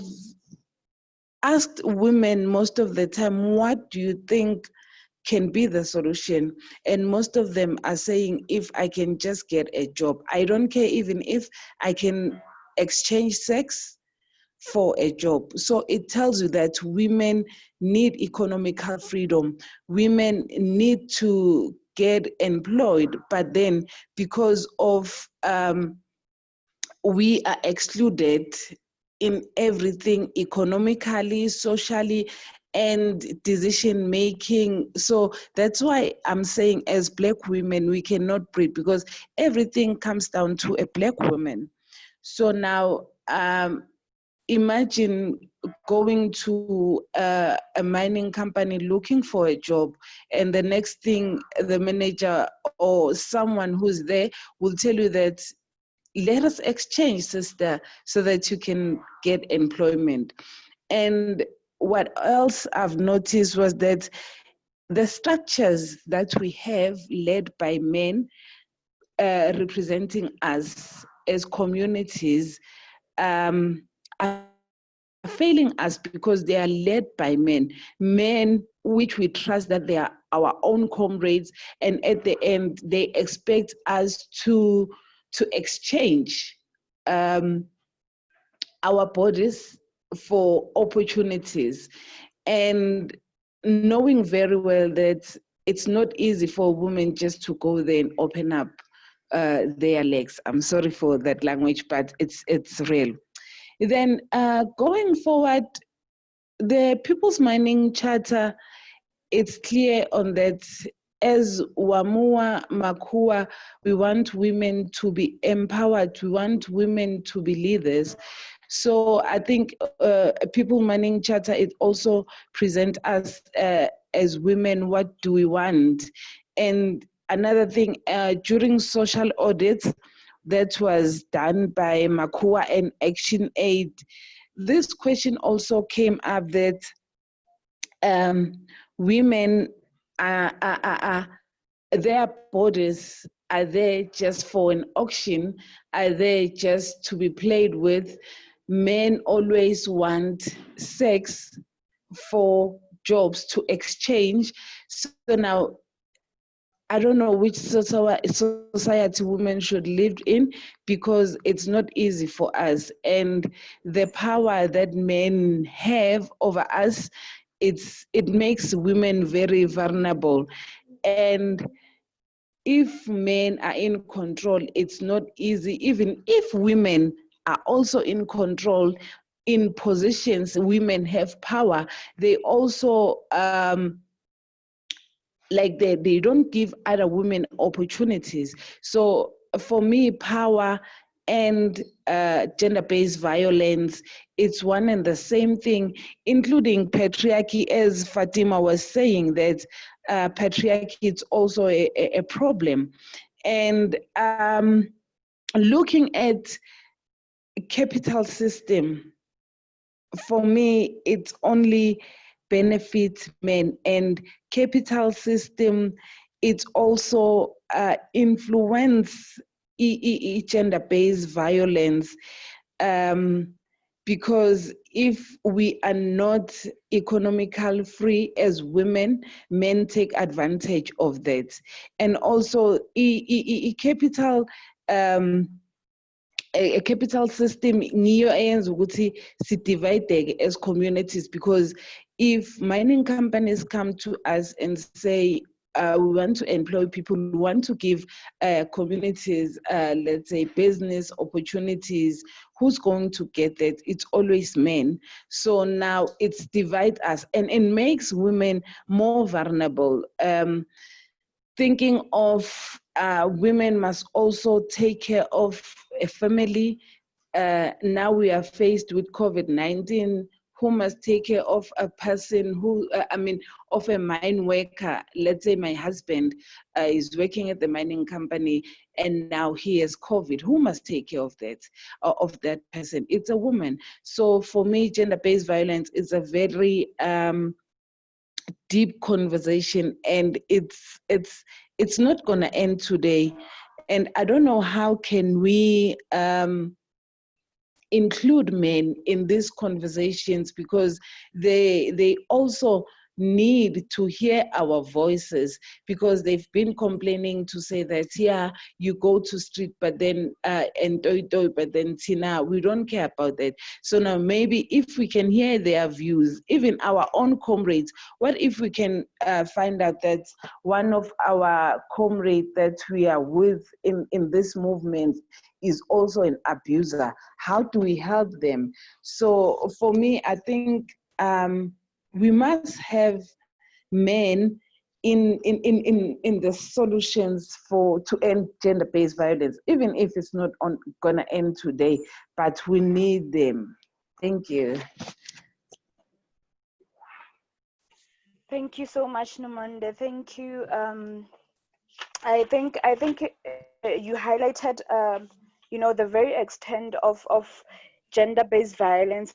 asked women most of the time, what do you think can be the solution? And most of them are saying, if I can just get a job, I don't care even if I can exchange sex for a job. So it tells you that women need economical freedom. Women need to get employed, but then because of we are excluded in everything, economically, socially, and decision making. So that's why I'm saying, as Black women, we cannot breathe, because everything comes down to a Black woman. So now imagine going to a mining company looking for a job, and the next thing the manager or someone who's there will tell you that, let us exchange, sister, so that you can get employment. And what else I've noticed was that the structures that we have led by men representing us as communities are failing us, because they are led by men which we trust that they are our own comrades, and at the end they expect us to exchange our bodies for opportunities, and knowing very well that it's not easy for women just to go there and open up their legs. I'm sorry for that language, but it's real. Then going forward, the People's Mining Charter, it's clear on that. As WAMUA, MACUA, we want women to be empowered. We want women to be leaders. So I think People Mining Charter, it also presents us as women, what do we want? And another thing, during social audits that was done by MACUA and Action Aid, this question also came up that women their bodies, are they just for an auction? Are they just to be played with? men always want sex for jobs to exchange. So now, I don't know which society women should live in, because it's not easy for us. And the power that men have over us, it makes women very vulnerable. And if men are in control, it's not easy. Even if women are also in control, in positions women have power, they also like they don't give other women opportunities. So for me, power and gender-based violence, it's one and the same thing, including patriarchy, as Fatima was saying, that patriarchy is also a problem. And looking at capital system, for me, it's only benefits men, and capital system, it's also influence gender-based violence, because if we are not economically free as women, men take advantage of that. And also capital a capital system ngiyo eyenza ukuthi sidivideke as communities, because if mining companies come to us and say, we want to employ people, we want to give communities, let's say, business opportunities, who's going to get that? It's always men. So now it's divide us, and it makes women more vulnerable. Thinking of women must also take care of a family. Now we are faced with COVID-19. Who must take care of a person who, of a mine worker? Let's say my husband is working at the mining company and now he has COVID. Who must take care of that person? It's a woman. So for me, gender-based violence is a very deep conversation, and it's not going to end today. And I don't know how can we include men in these conversations, because they also need to hear our voices, because they've been complaining to say that, yeah, you go to street, but then and but then Tina, we don't care about that. So now maybe if we can hear their views, even our own comrades, what if we can find out that one of our comrades that we are with in this movement is also an abuser? How do we help them? So for me, I think we must have men in the solutions to end gender-based violence, even if it's not gonna end today, but we need them. Thank you. Thank you so much, Nomonde. Thank you. I think you highlighted, the very extent of gender-based violence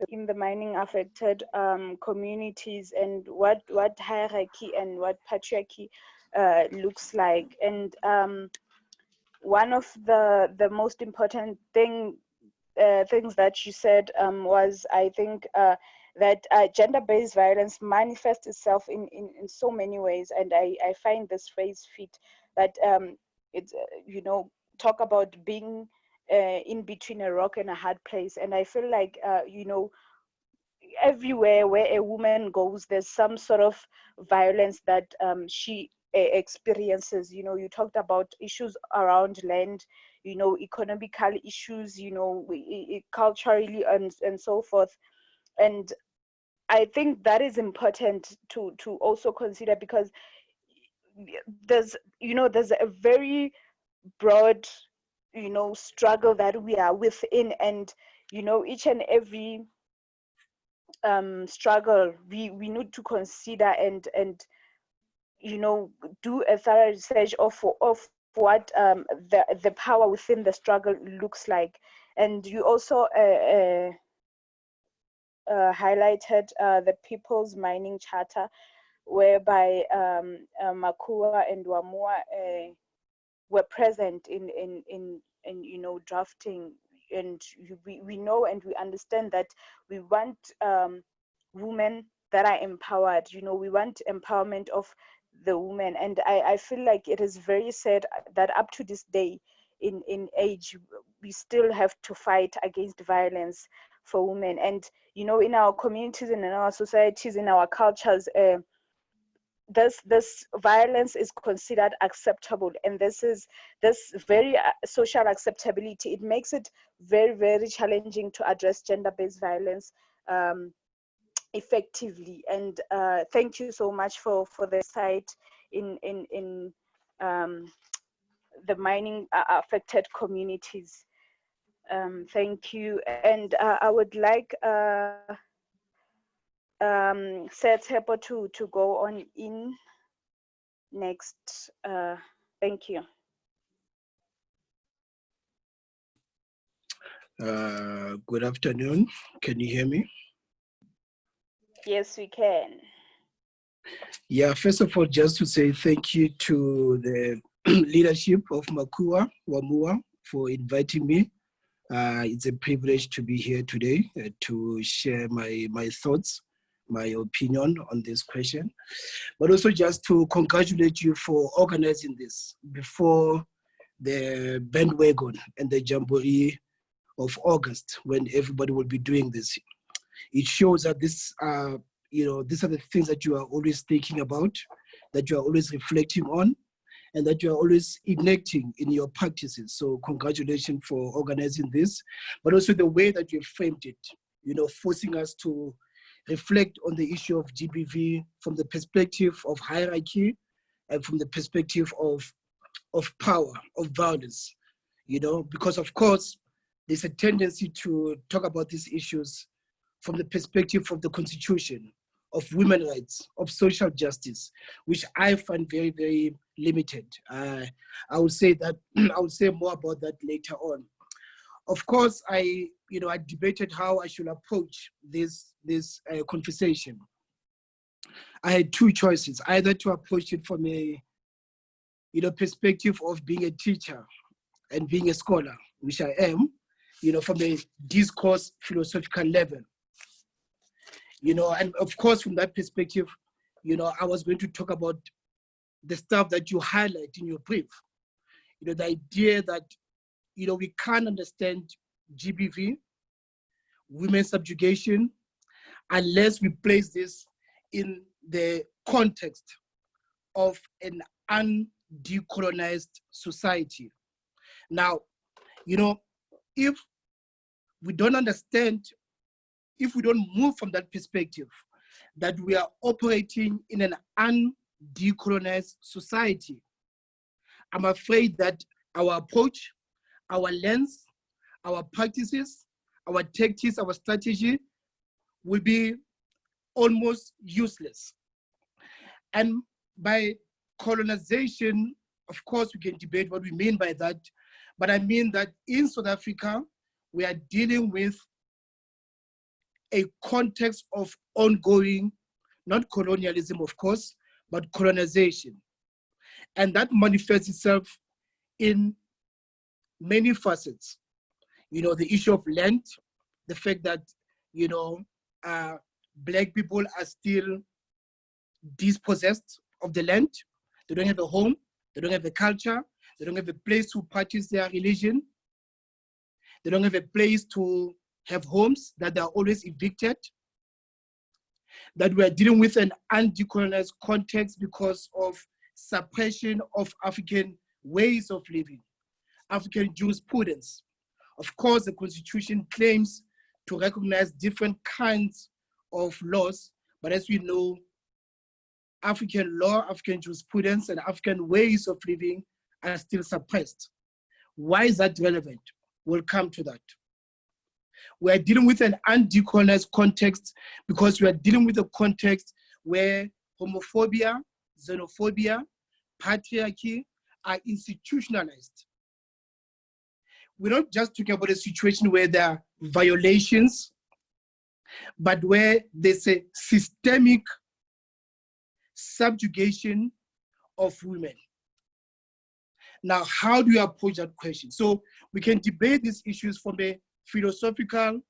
in the mining affected communities, and what hierarchy and what patriarchy looks like. And one of the most important things that you said was, I think, that gender-based violence manifests itself in so many ways. And I find this phrase fit, that it's, talk about being in between a rock and a hard place. And I feel like, everywhere where a woman goes, there's some sort of violence that she experiences. You talked about issues around land, economical issues, culturally, and so forth. And I think that is important to also consider, because there's a very broad struggle that we are within. And each and every struggle we need to consider and do a thorough research of what the power within the struggle looks like. And you also highlighted the People's Mining Charter, whereby MACUA and WAMUA were present in drafting we know and we understand that we want women that are empowered. We want empowerment of the women, and I feel like it is very sad that up to this day in age we still have to fight against violence for women. And in our communities and in our societies, in our cultures, this violence is considered acceptable, and this very social acceptability, it makes it very, very challenging to address gender-based violence effectively. And thank you so much for the site in the mining affected communities. Thank you. And I would like Setepo to go on in next. Thank you. Good afternoon. Can you hear me? Yes, we can. Yeah, first of all, just to say thank you to the leadership of MACUA and WAMUA for inviting me. It's a privilege to be here today to share my thoughts, my opinion on this question, but also just to congratulate you for organizing this before the bandwagon and the jamboree of August, when everybody will be doing this. It shows that these are the things that you are always thinking about, that you are always reflecting on, and that you are always enacting in your practices. So congratulations for organizing this, but also the way that you framed it, forcing us to reflect on the issue of GBV from the perspective of hierarchy and from the perspective of power, of violence, because of course, there's a tendency to talk about these issues from the perspective of the Constitution, of women's rights, of social justice, which I find very, very limited. I would say more about that later on. Of course, I debated how I should approach this conversation. I had two choices: either to approach it from a perspective of being a teacher and being a scholar, which I am, from a discourse philosophical level. And of course, from that perspective, I was going to talk about the stuff that you highlight in your brief. The idea that, we can't understand GBV, women's subjugation, unless we place this in the context of an undecolonized society. Now, if we don't understand, if we don't move from that perspective, that we are operating in an undecolonized society, I'm afraid that our approach, our lens, our practices, our tactics, our strategy will be almost useless. And by colonization, of course, we can debate what we mean by that, but I mean that in South Africa, we are dealing with a context of ongoing, not colonialism, of course, but colonization. And that manifests itself in many facets. The issue of land, the fact that, Black people are still dispossessed of the land. They don't have a home, they don't have a culture, they don't have a place to practice their religion. They don't have a place to have homes, that they are always evicted. That we are dealing with an undecolonized context because of suppression of African ways of living, African jurisprudence. Of course, the Constitution claims to recognize different kinds of laws, but as we know, African law, African jurisprudence, and African ways of living are still suppressed. Why is that relevant? We'll come to that. We are dealing with an undecolonized context because we are dealing with a context where homophobia, xenophobia, patriarchy are institutionalized. We're not just talking about a situation where there are violations, but where there's a systemic subjugation of women. Now, how do you approach that question? So we can debate these issues from a philosophical,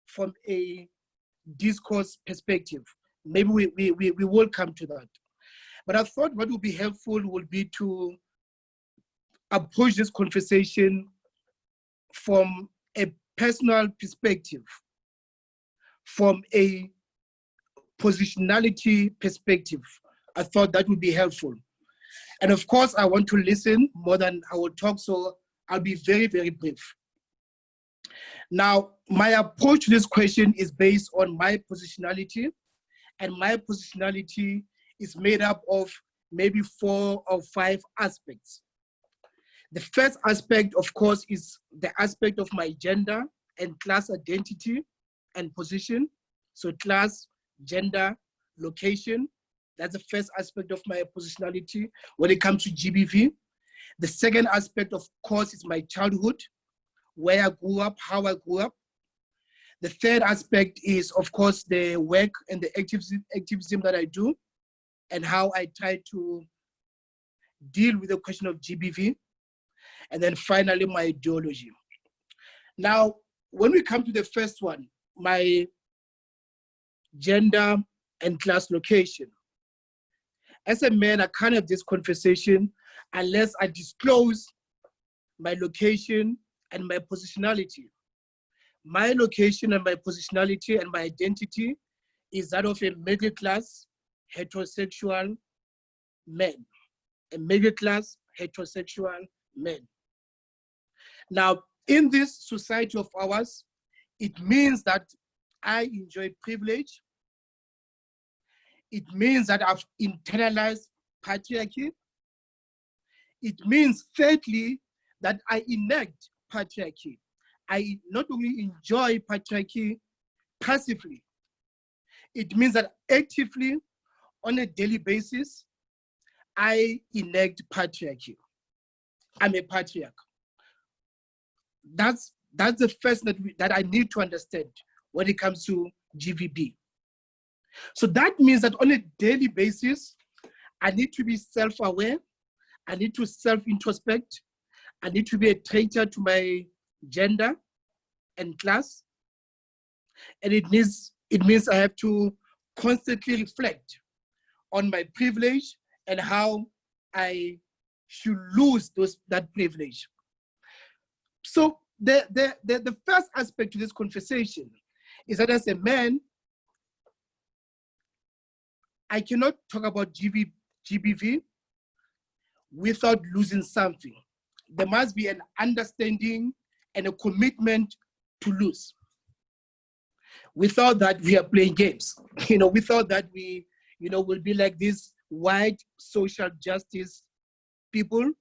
from a discourse perspective. Maybe we will come to that. But I thought what would be helpful would be to approach this conversation from a personal perspective, from a positionality perspective. I thought that would be helpful. And of course, I want to listen more than I will talk, so I'll be very, very brief. Now, my approach to this question is based on my positionality, and my positionality is made up of maybe 4 or 5 aspects. The first aspect, of course, is the aspect of my gender and class identity and position. So class, gender, location, that's the first aspect of my positionality when it comes to GBV. The second aspect, of course, is my childhood, where I grew up, how I grew up. The third aspect is, of course, the work and the activism that I do and how I try to deal with the question of GBV. And then finally, my ideology. Now, when we come to the first one, my gender and class location. As a man, I can't have this conversation unless I disclose my location and my positionality. My location and my positionality and my identity is that of a middle class heterosexual man, a middle class heterosexual man. Now, in this society of ours, it means that I enjoy privilege. It means that I've internalized patriarchy. It means, thirdly, that I enact patriarchy. I not only enjoy patriarchy passively, it means that actively, on a daily basis, I enact patriarchy. I'm a patriarch. That's the first that I need to understand when it comes to GVB. So that means that on a daily basis, I need to be self-aware, I need to self-introspect, I need to be a traitor to my gender and class, and it means I have to constantly reflect on my privilege and how I should lose that privilege. So the first aspect to this conversation is that as a man, I cannot talk about GBV without losing something. There must be an understanding and a commitment to lose. Without that, we are playing games. Without that, we, will be like these white social justice people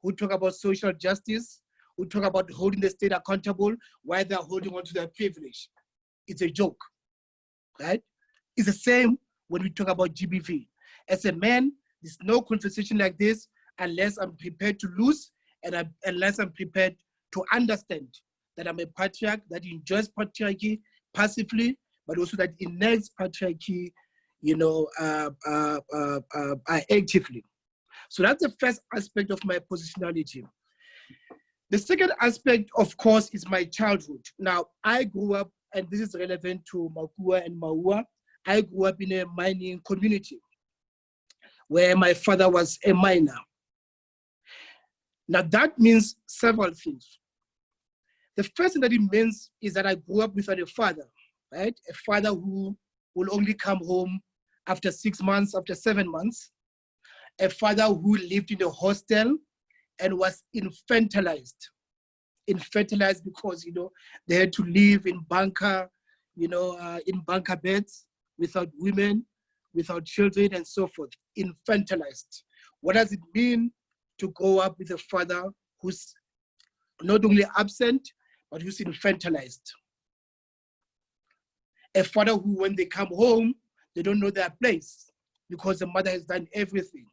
who talk about social justice, who talk about holding the state accountable while they're holding on to their privilege. It's a joke, right? It's the same when we talk about GBV. As a man, there's no conversation like this unless I'm prepared to lose and unless I'm prepared to understand that I'm a patriarch that enjoys patriarchy passively, but also that enacts patriarchy, actively. So that's the first aspect of my positionality. The second aspect, of course, is my childhood. Now, I grew up, and this is relevant to MACUA and WAMUA, I grew up in a mining community where my father was a miner. Now that means several things. The first thing that it means is that I grew up without a father, right? A father who will only come home after 6 months, after 7 months. A father who lived in a hostel and was infantilized. Infantilized because, they had to live in bunker beds, without women, without children, and so forth, infantilized. What does it mean to grow up with a father who's not only absent, but who's infantilized? A father who, when they come home, they don't know their place because the mother has done everything.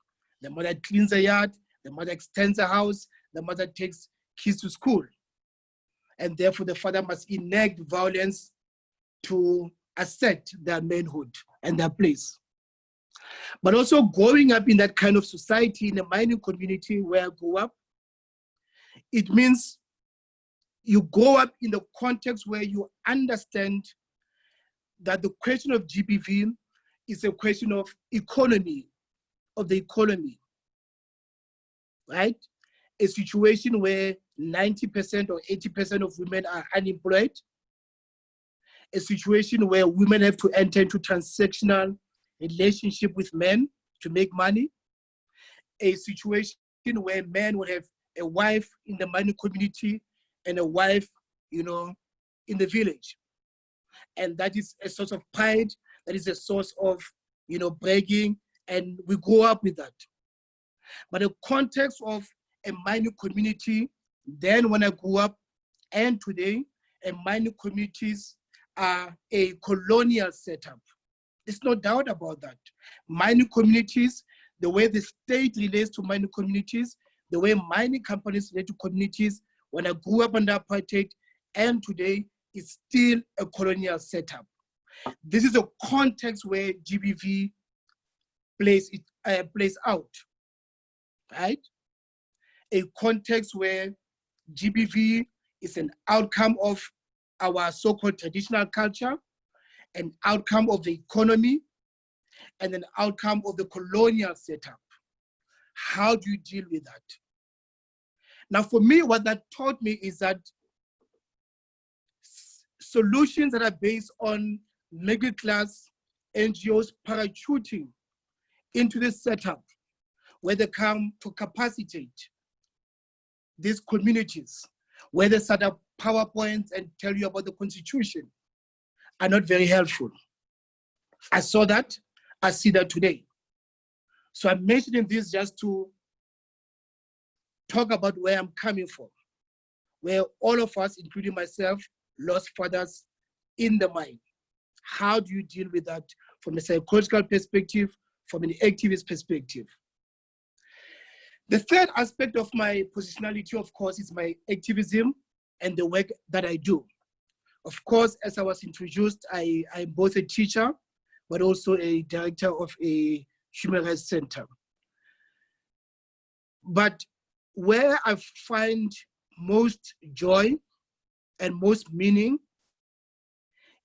The mother cleans the yard, the mother extends the house, the mother takes kids to school. And therefore the father must enact violence to assert their manhood and their place. But also growing up in that kind of society, in a mining community where I grew up, it means you grow up in the context where you understand that the question of GBV is a question of economy, of the economy, right? A situation where 90% or 80% of women are unemployed, a situation where women have to enter into transactional relationship with men to make money, a situation where men would have a wife in the mining community and a wife, you know, in the village. And that is a source of pride, that is a source of, you know, bragging, and we grow up with that. But the context of a mining community, then when I grew up and today, and mining communities are a colonial setup. There's no doubt about that. Mining communities, the way the state relates to mining communities, the way mining companies relate to communities, when I grew up under apartheid and today, is still a colonial setup. This is a context where GBV plays out, right? A context where GBV is an outcome of our so-called traditional culture, an outcome of the economy, and an outcome of the colonial setup. How do you deal with that? Now, for me, what that taught me is that solutions that are based on middle class NGOs parachuting into this setup, where they come to capacitate these communities, where they set up PowerPoints and tell you about the Constitution, are not very helpful. I saw that, I see that today. So I'm mentioning this just to talk about where I'm coming from, where all of us, including myself, lost fathers in the mine. How do you deal with that from a psychological perspective, from an activist perspective? The third aspect of my positionality, of course, is my activism and the work that I do. Of course, as I was introduced, I'm both a teacher, but also a director of a human rights center. But where I find most joy and most meaning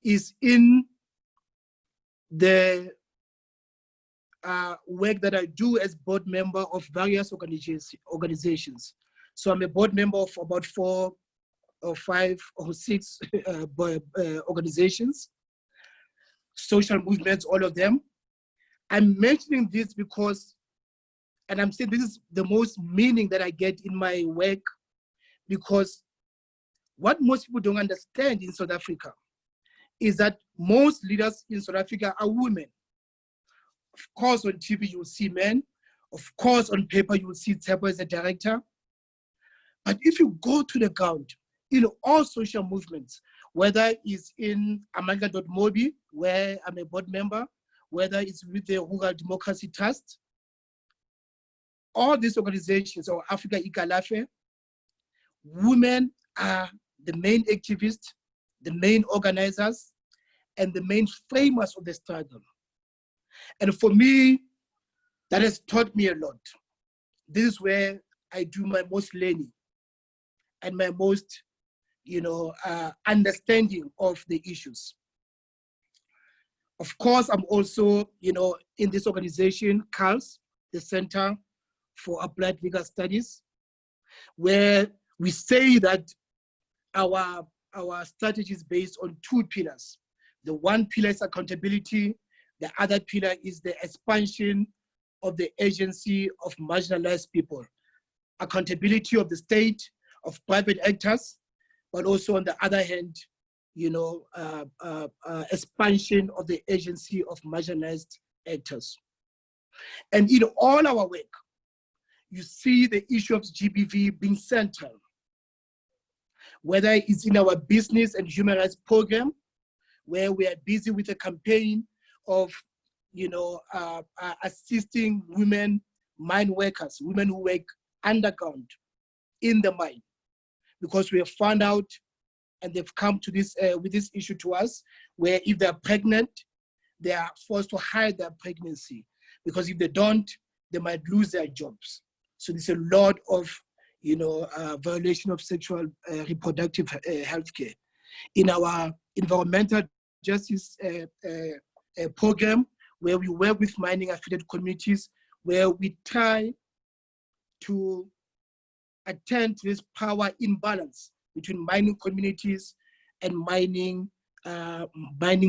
is in the work that I do as board member of various organizations. So I'm a board member of about 4 or 5 or 6 organizations, social movements, all of them. I'm mentioning this because, and I'm saying this is the most meaning that I get in my work, because what most people don't understand in South Africa is that most leaders in South Africa are women. Of course, on TV, you will see men. Of course, on paper, you will see Tshepo as a director. But if you go to the ground, in all social movements, whether it's in Amanga.mobi, where I'm a board member, whether it's with the Rural Democracy Trust, all these organizations, or Africa Ikalafe, women are the main activists, the main organizers, and the main framers of the struggle. And for me, that has taught me a lot. This is where I do my most learning and my most, understanding of the issues. Of course, I'm also, in this organization, CALS, the Center for Applied Legal Studies, where we say that our strategy is based on 2 pillars. The one pillar is accountability. The other pillar is the expansion of the agency of marginalized people. Accountability of the state, of private actors, but also on the other hand, expansion of the agency of marginalized actors. And in all our work, you see the issue of GBV being central, whether it's in our business and human rights program, where we are busy with a campaign of, assisting women mine workers, women who work underground in the mine, because we have found out, and they've come to this with this issue to us, where if they're pregnant, they are forced to hide their pregnancy because if they don't, they might lose their jobs. So there's a lot of, violation of sexual reproductive health care. In our environmental justice program, where we work with mining affiliated communities, where we try to attend to this power imbalance between mining communities and mining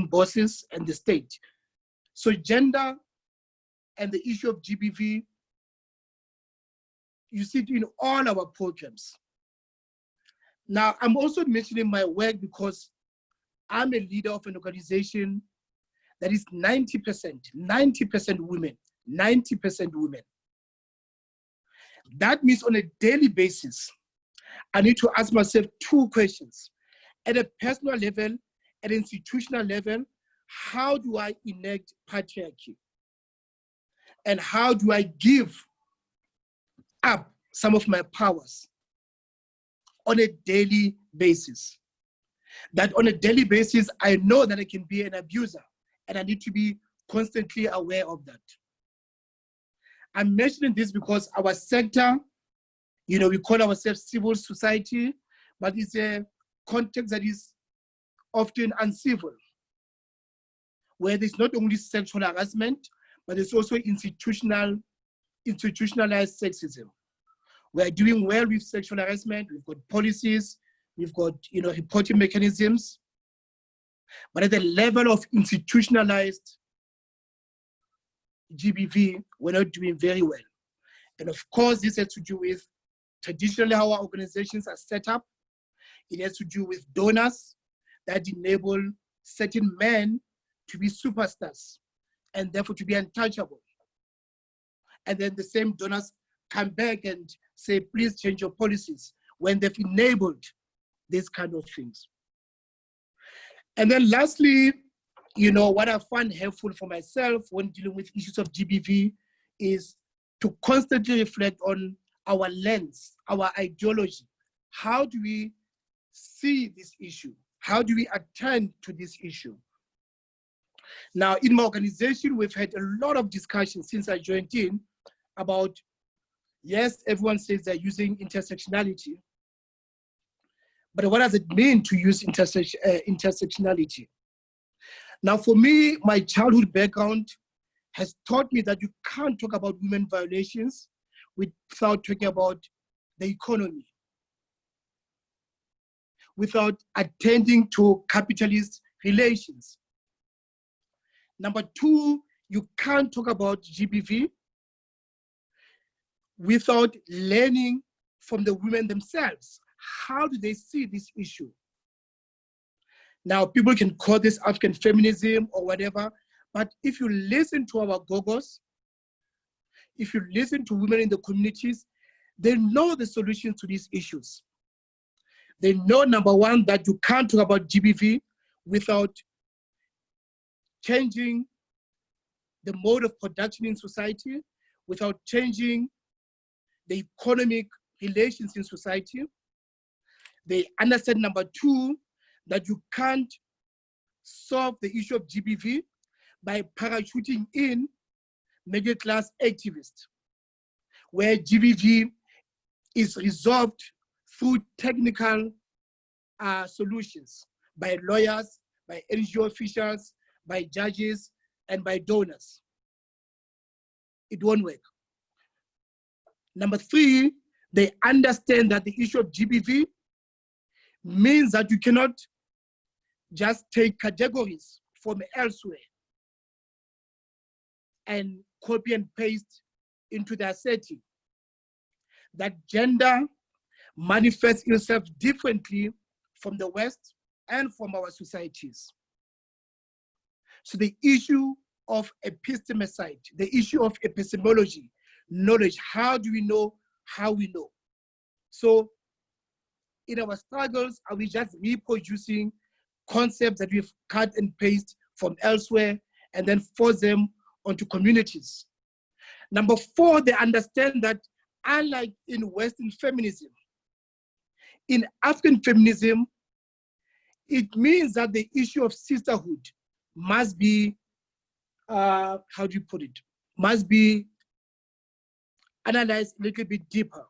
bosses and the state. So gender and the issue of GBV, you see it in all our programs. Now, I'm also mentioning my work because I'm a leader of an organization that is 90% women, 90% women. That means on a daily basis, I need to ask myself two questions. At a personal level, at an institutional level, how do I enact patriarchy? And how do I give up some of my powers on a daily basis? That on a daily basis, I know that I can be an abuser, and I need to be constantly aware of that. I'm mentioning this because our sector, we call ourselves civil society, but it's a context that is often uncivil, where there's not only sexual harassment, but there's also institutionalized sexism. We're doing well with sexual harassment. We've got policies, we've got reporting mechanisms, but at the level of institutionalized GBV, we're not doing very well. And of course, this has to do with traditionally how our organizations are set up. It has to do with donors that enable certain men to be superstars and therefore to be untouchable. And then the same donors come back and say, please change your policies when they've enabled these kind of things. And then lastly, what I find helpful for myself when dealing with issues of GBV is to constantly reflect on our lens, our ideology. How do we see this issue? How do we attend to this issue? Now, in my organization, we've had a lot of discussions since I joined in about, yes, everyone says they're using intersectionality, but what does it mean to use intersectionality? Now, for me, my childhood background has taught me that you can't talk about women violations without talking about the economy, without attending to capitalist relations. Number two, you can't talk about GBV without learning from the women themselves. How do they see this issue? Now, people can call this African feminism or whatever, but if you listen to our gogos, if you listen to women in the communities, they know the solutions to these issues. They know, number one, that you can't talk about GBV without changing the mode of production in society, without changing the economic relations in society. They understand, number two, that you can't solve the issue of GBV by parachuting in middle class activists, where GBV is resolved through technical solutions by lawyers, by NGO officials, by judges, and by donors. It won't work. Number three, they understand that the issue of GBV means that you cannot just take categories from elsewhere and copy and paste into their setting. That gender manifests itself differently from the West and from our societies. So the issue of epistemicide, the issue of epistemology, knowledge, how do we know how we know? So in our struggles, are we just reproducing concepts that we've cut and paste from elsewhere and then force them onto communities? Number four, they understand that unlike in Western feminism, in African feminism, it means that the issue of sisterhood must be, how do you put it? must be analyzed a little bit deeper.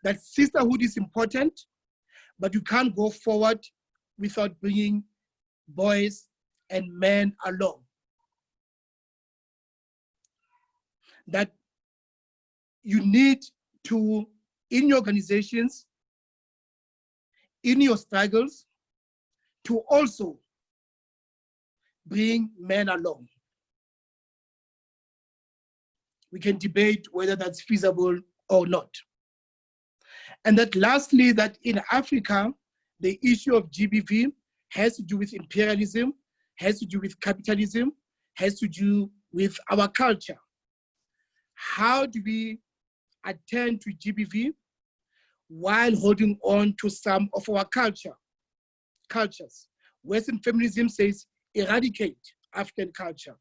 That sisterhood is important, but you can't go forward without bringing boys and men along. That you need to, in your organizations, in your struggles, to also bring men along. We can debate whether that's feasible or not. And that lastly, that in Africa, the issue of GBV has to do with imperialism, has to do with capitalism, has to do with our culture. How do we attend to GBV while holding on to some of our cultures? Western feminism says eradicate African culture.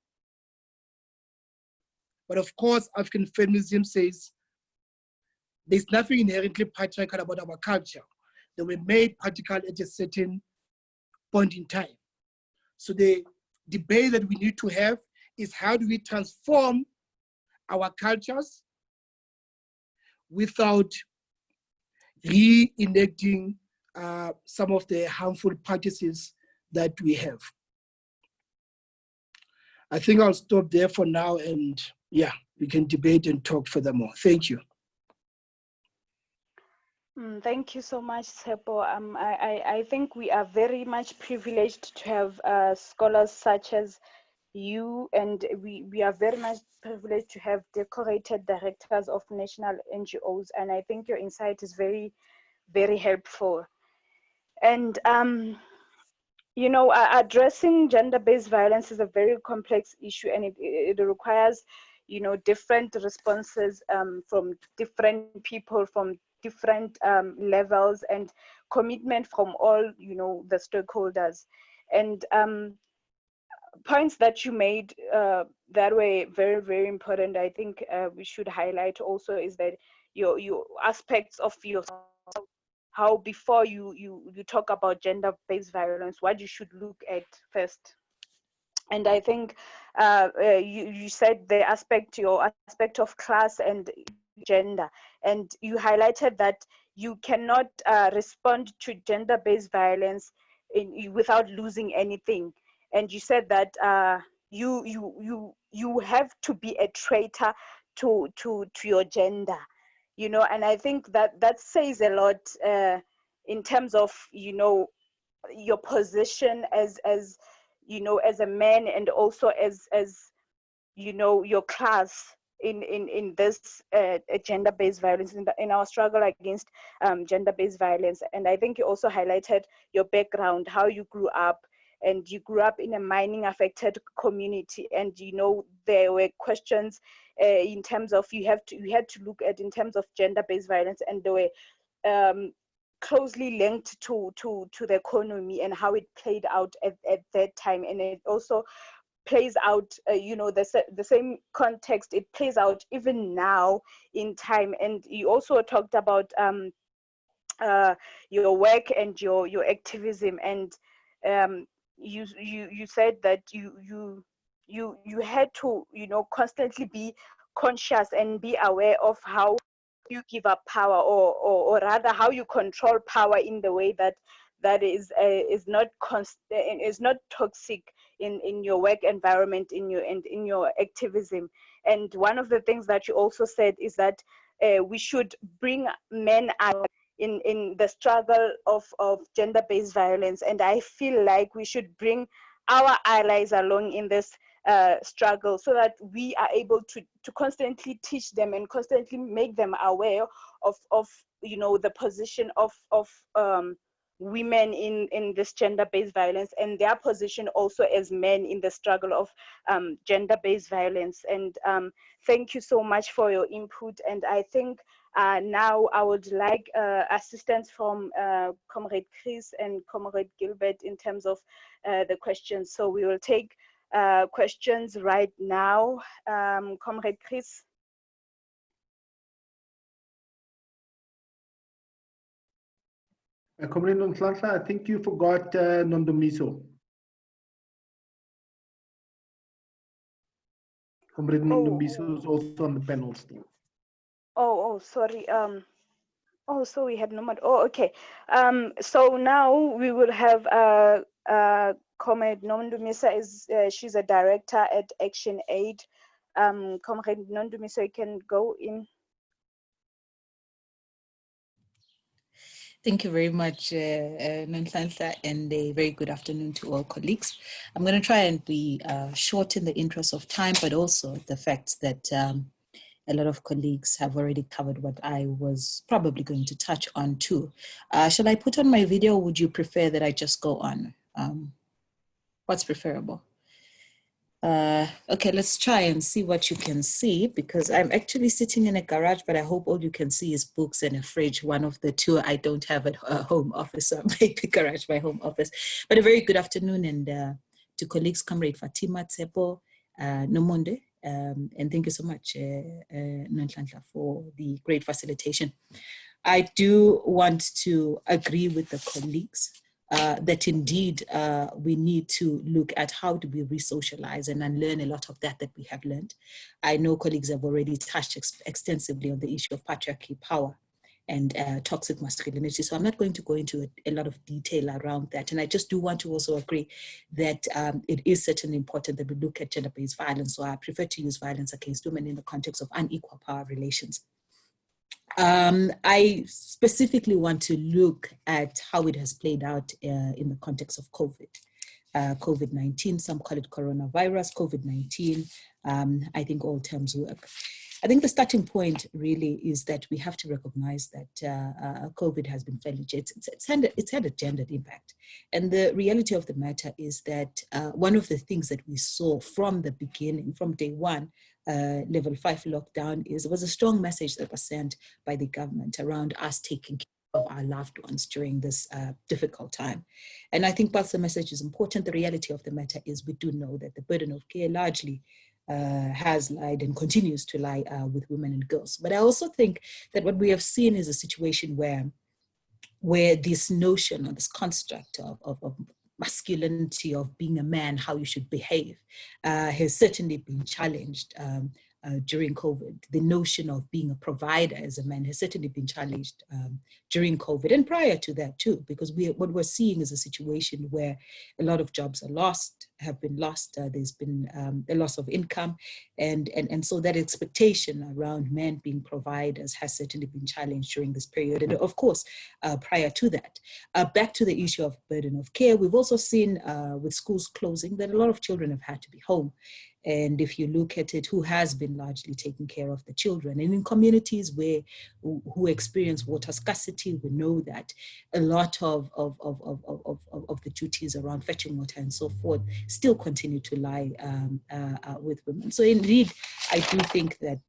But of course, African feminism says there's nothing inherently patriarchal about our culture. They were made practical at a certain point in time. So the debate that we need to have is how do we transform our cultures without reenacting some of the harmful practices that we have. I think I'll stop there for now, and yeah, we can debate and talk furthermore. Thank you. Thank you so much, Tshepo. I think we are very much privileged to have scholars such as you, and we are very much privileged to have decorated directors of national NGOs, and I think your insight is very, very helpful. And you know, addressing gender-based violence is a very complex issue, and it requires, you know, different responses from different people, from different levels, and commitment from all, you know, the stakeholders. And points that you made that were very, very important, I think we should highlight also, is that your aspects of your, how before you talk about gender-based violence, what you should look at first. And I think you said the aspect, your aspect of class and gender, and you highlighted that you cannot respond to gender-based violence without losing anything. And you said that you have to be a traitor to your gender, you know. And I think that says a lot in terms of, you know, your position as you know, as a man, and also as you know, your class in this gender-based violence, in our struggle against gender-based violence. And I think you also highlighted your background, how you grew up, and you grew up in a mining affected community, and you know, there were questions in terms of you had to look at in terms of gender-based violence, and they were closely linked to the economy and how it played out at that time. And it also plays out, you know, the same context, it plays out even now in time. And you also talked about your work and your activism, and you said that you had to, you know, constantly be conscious and be aware of how you give up power, or rather how you control power in the way that is not toxic in your work environment, in your activism. And one of the things that you also said is that we should bring men out in the struggle of gender-based violence. And I feel like we should bring our allies along in this struggle, so that we are able to constantly teach them and constantly make them aware of you know, the position of women in this gender-based violence, and their position also as men in the struggle of gender-based violence. And thank you so much for your input. And I think now I would like assistance from Comrade Chris and Comrade Gilbert in terms of the questions. So we will take questions right now. Comrade Chris. Comrade Nonhlanhla, I think you forgot Nondomiso. Comrade Nondumiso is also on the panel still. Sorry. So we had no more. Okay. So now we will have Comrade Nondumisa is she's a director at Action Aid. Comrade Nondumisa, you can go in. Thank you very much, Nhlanhla, and a very good afternoon to all colleagues. I'm going to try and be short in the interest of time, but also the fact that a lot of colleagues have already covered what I was probably going to touch on too. Shall I put on my video, or would you prefer that I just go on? What's preferable? Okay, let's try and see what you can see, because I'm actually sitting in a garage, but I hope all you can see is books and a fridge. One of the two I don't have at home office, so I make the garage my home office. But a very good afternoon, and to colleagues, Comrade Fatima Tsepo, Nomonde, and thank you so much, Nhlanhla, for the great facilitation. I do want to agree with the colleagues that indeed we need to look at how do we re-socialize and unlearn a lot of that we have learned. I know colleagues have already touched extensively on the issue of patriarchy, power, and toxic masculinity. So I'm not going to go into a lot of detail around that. And I just do want to also agree that it is certainly important that we look at gender-based violence. So I prefer to use violence against women in the context of unequal power relations. I specifically want to look at how it has played out in the context of COVID-19. Some call it coronavirus, COVID-19. I think all terms work. I think the starting point really is that we have to recognize that COVID has been fairly, it's had a gendered impact. And the reality of the matter is that one of the things that we saw from the beginning, from day one, level 5 lockdown, was a strong message that was sent by the government around us taking care of our loved ones during this difficult time. And I think whilst the message is important, the reality of the matter is we do know that the burden of care largely has lied and continues to lie with women and girls. But I also think that what we have seen is a situation where this notion or this construct of masculinity, of being a man, how you should behave, has certainly been challenged during COVID. The notion of being a provider as a man has certainly been challenged during COVID and prior to that too, because what we're seeing is a situation where a lot of jobs have been lost. There's been a loss of income, and so that expectation around men being providers has certainly been challenged during this period. And of course, prior to that, back to the issue of burden of care, we've also seen with schools closing that a lot of children have had to be home. And if you look at it, who has been largely taking care of the children? And in communities who experience water scarcity, we know that a lot of the duties around fetching water and so forth still continue to lie with women. So indeed, I do think that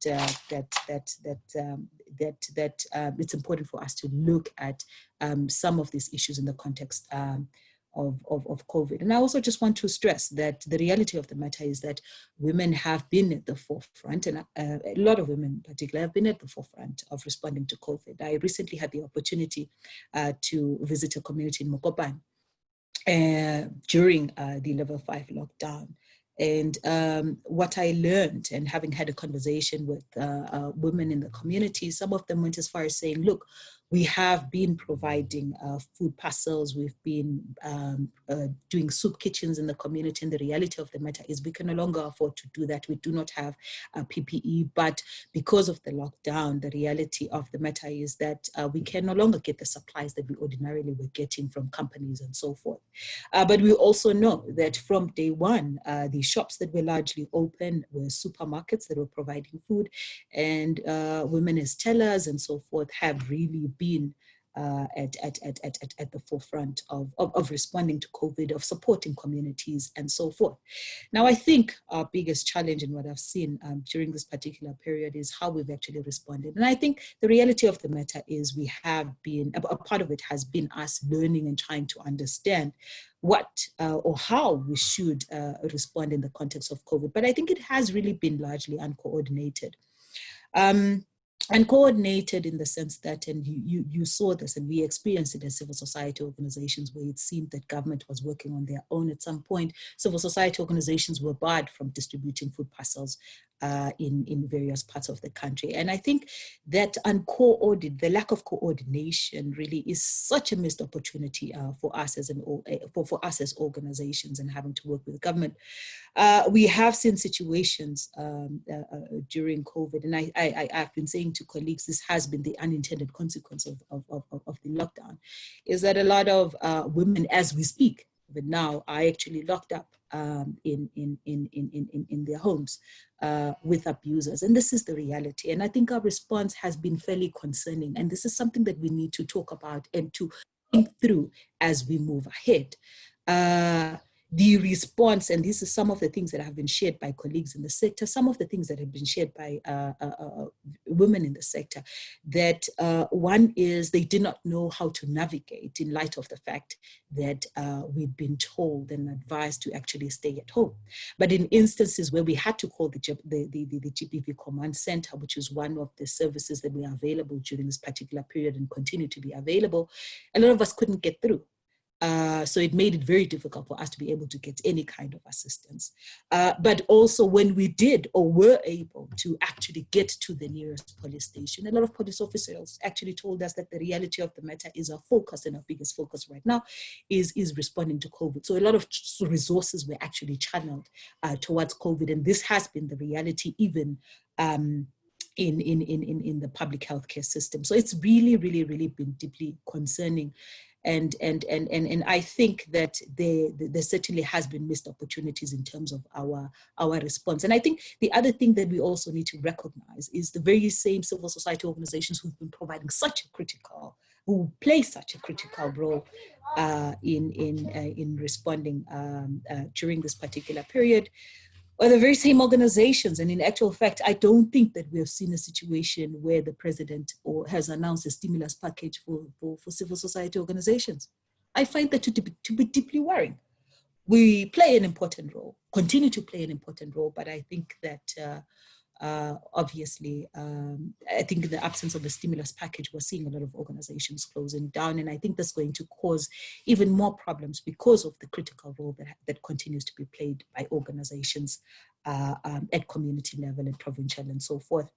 it's important for us to look at some of these issues in the context of COVID. And I also just want to stress that the reality of the matter is that women have been at the forefront, and a lot of women in particular have been at the forefront of responding to COVID. I recently had the opportunity to visit a community in Mokopane during the level 5 lockdown. And what I learned, and having had a conversation with women in the community, some of them went as far as saying, look, we have been providing food parcels, we've been doing soup kitchens in the community, and the reality of the matter is we can no longer afford to do that. We do not have PPE, but because of the lockdown, the reality of the matter is that we can no longer get the supplies that we ordinarily were getting from companies and so forth. But we also know that from day one, the shops that were largely open were supermarkets that were providing food, and women as tellers and so forth have really been at the forefront of responding to COVID, of supporting communities and so forth. Now, I think our biggest challenge in what I've seen during this particular period is how we've actually responded. And I think the reality of the matter is we have been, a part of it has been us learning and trying to understand what or how we should respond in the context of COVID. But I think it has really been largely uncoordinated. And coordinated in the sense that, and you saw this, and we experienced it as civil society organizations, where it seemed that government was working on their own. At some point, civil society organizations were barred from distributing food parcels in various parts of the country. And I think that the lack of coordination really is such a missed opportunity for us as for us as organizations and having to work with government. We have seen situations during COVID, and I've been saying to colleagues, this has been the unintended consequence of the lockdown, is that a lot of women, as we speak, but now are actually locked up in their homes with abusers. And this is the reality. And I think our response has been fairly concerning. And this is something that we need to talk about and to think through as we move ahead. The response, and this is some of the things that have been shared by colleagues in the sector, some of the things that have been shared by women in the sector, that one is they did not know how to navigate in light of the fact that we've been told and advised to actually stay at home. But in instances where we had to call the GBV Command Center, which is one of the services that were available during this particular period and continue to be available, a lot of us couldn't get through. So it made it very difficult for us to be able to get any kind of assistance. But also when we did or were able to actually get to the nearest police station, a lot of police officers actually told us that the reality of the matter is our focus, and our biggest focus right now is responding to COVID. So a lot of resources were actually channeled towards COVID, and this has been the reality even in the public healthcare system. So it's really been deeply concerning. And I think that there certainly has been missed opportunities in terms of our response. And I think the other thing that we also need to recognize is the very same civil society organizations who've been providing who play such a critical role in responding during this particular period, are the very same organizations. And in actual fact, I don't think that we have seen a situation where the president has announced a stimulus package for civil society organizations. I find that to be deeply worrying. We play an important role, continue to play an important role, but I think that obviously, I think in the absence of a stimulus package, we're seeing a lot of organizations closing down, and I think that's going to cause even more problems because of the critical role that continues to be played by organizations at community level and provincial and so forth.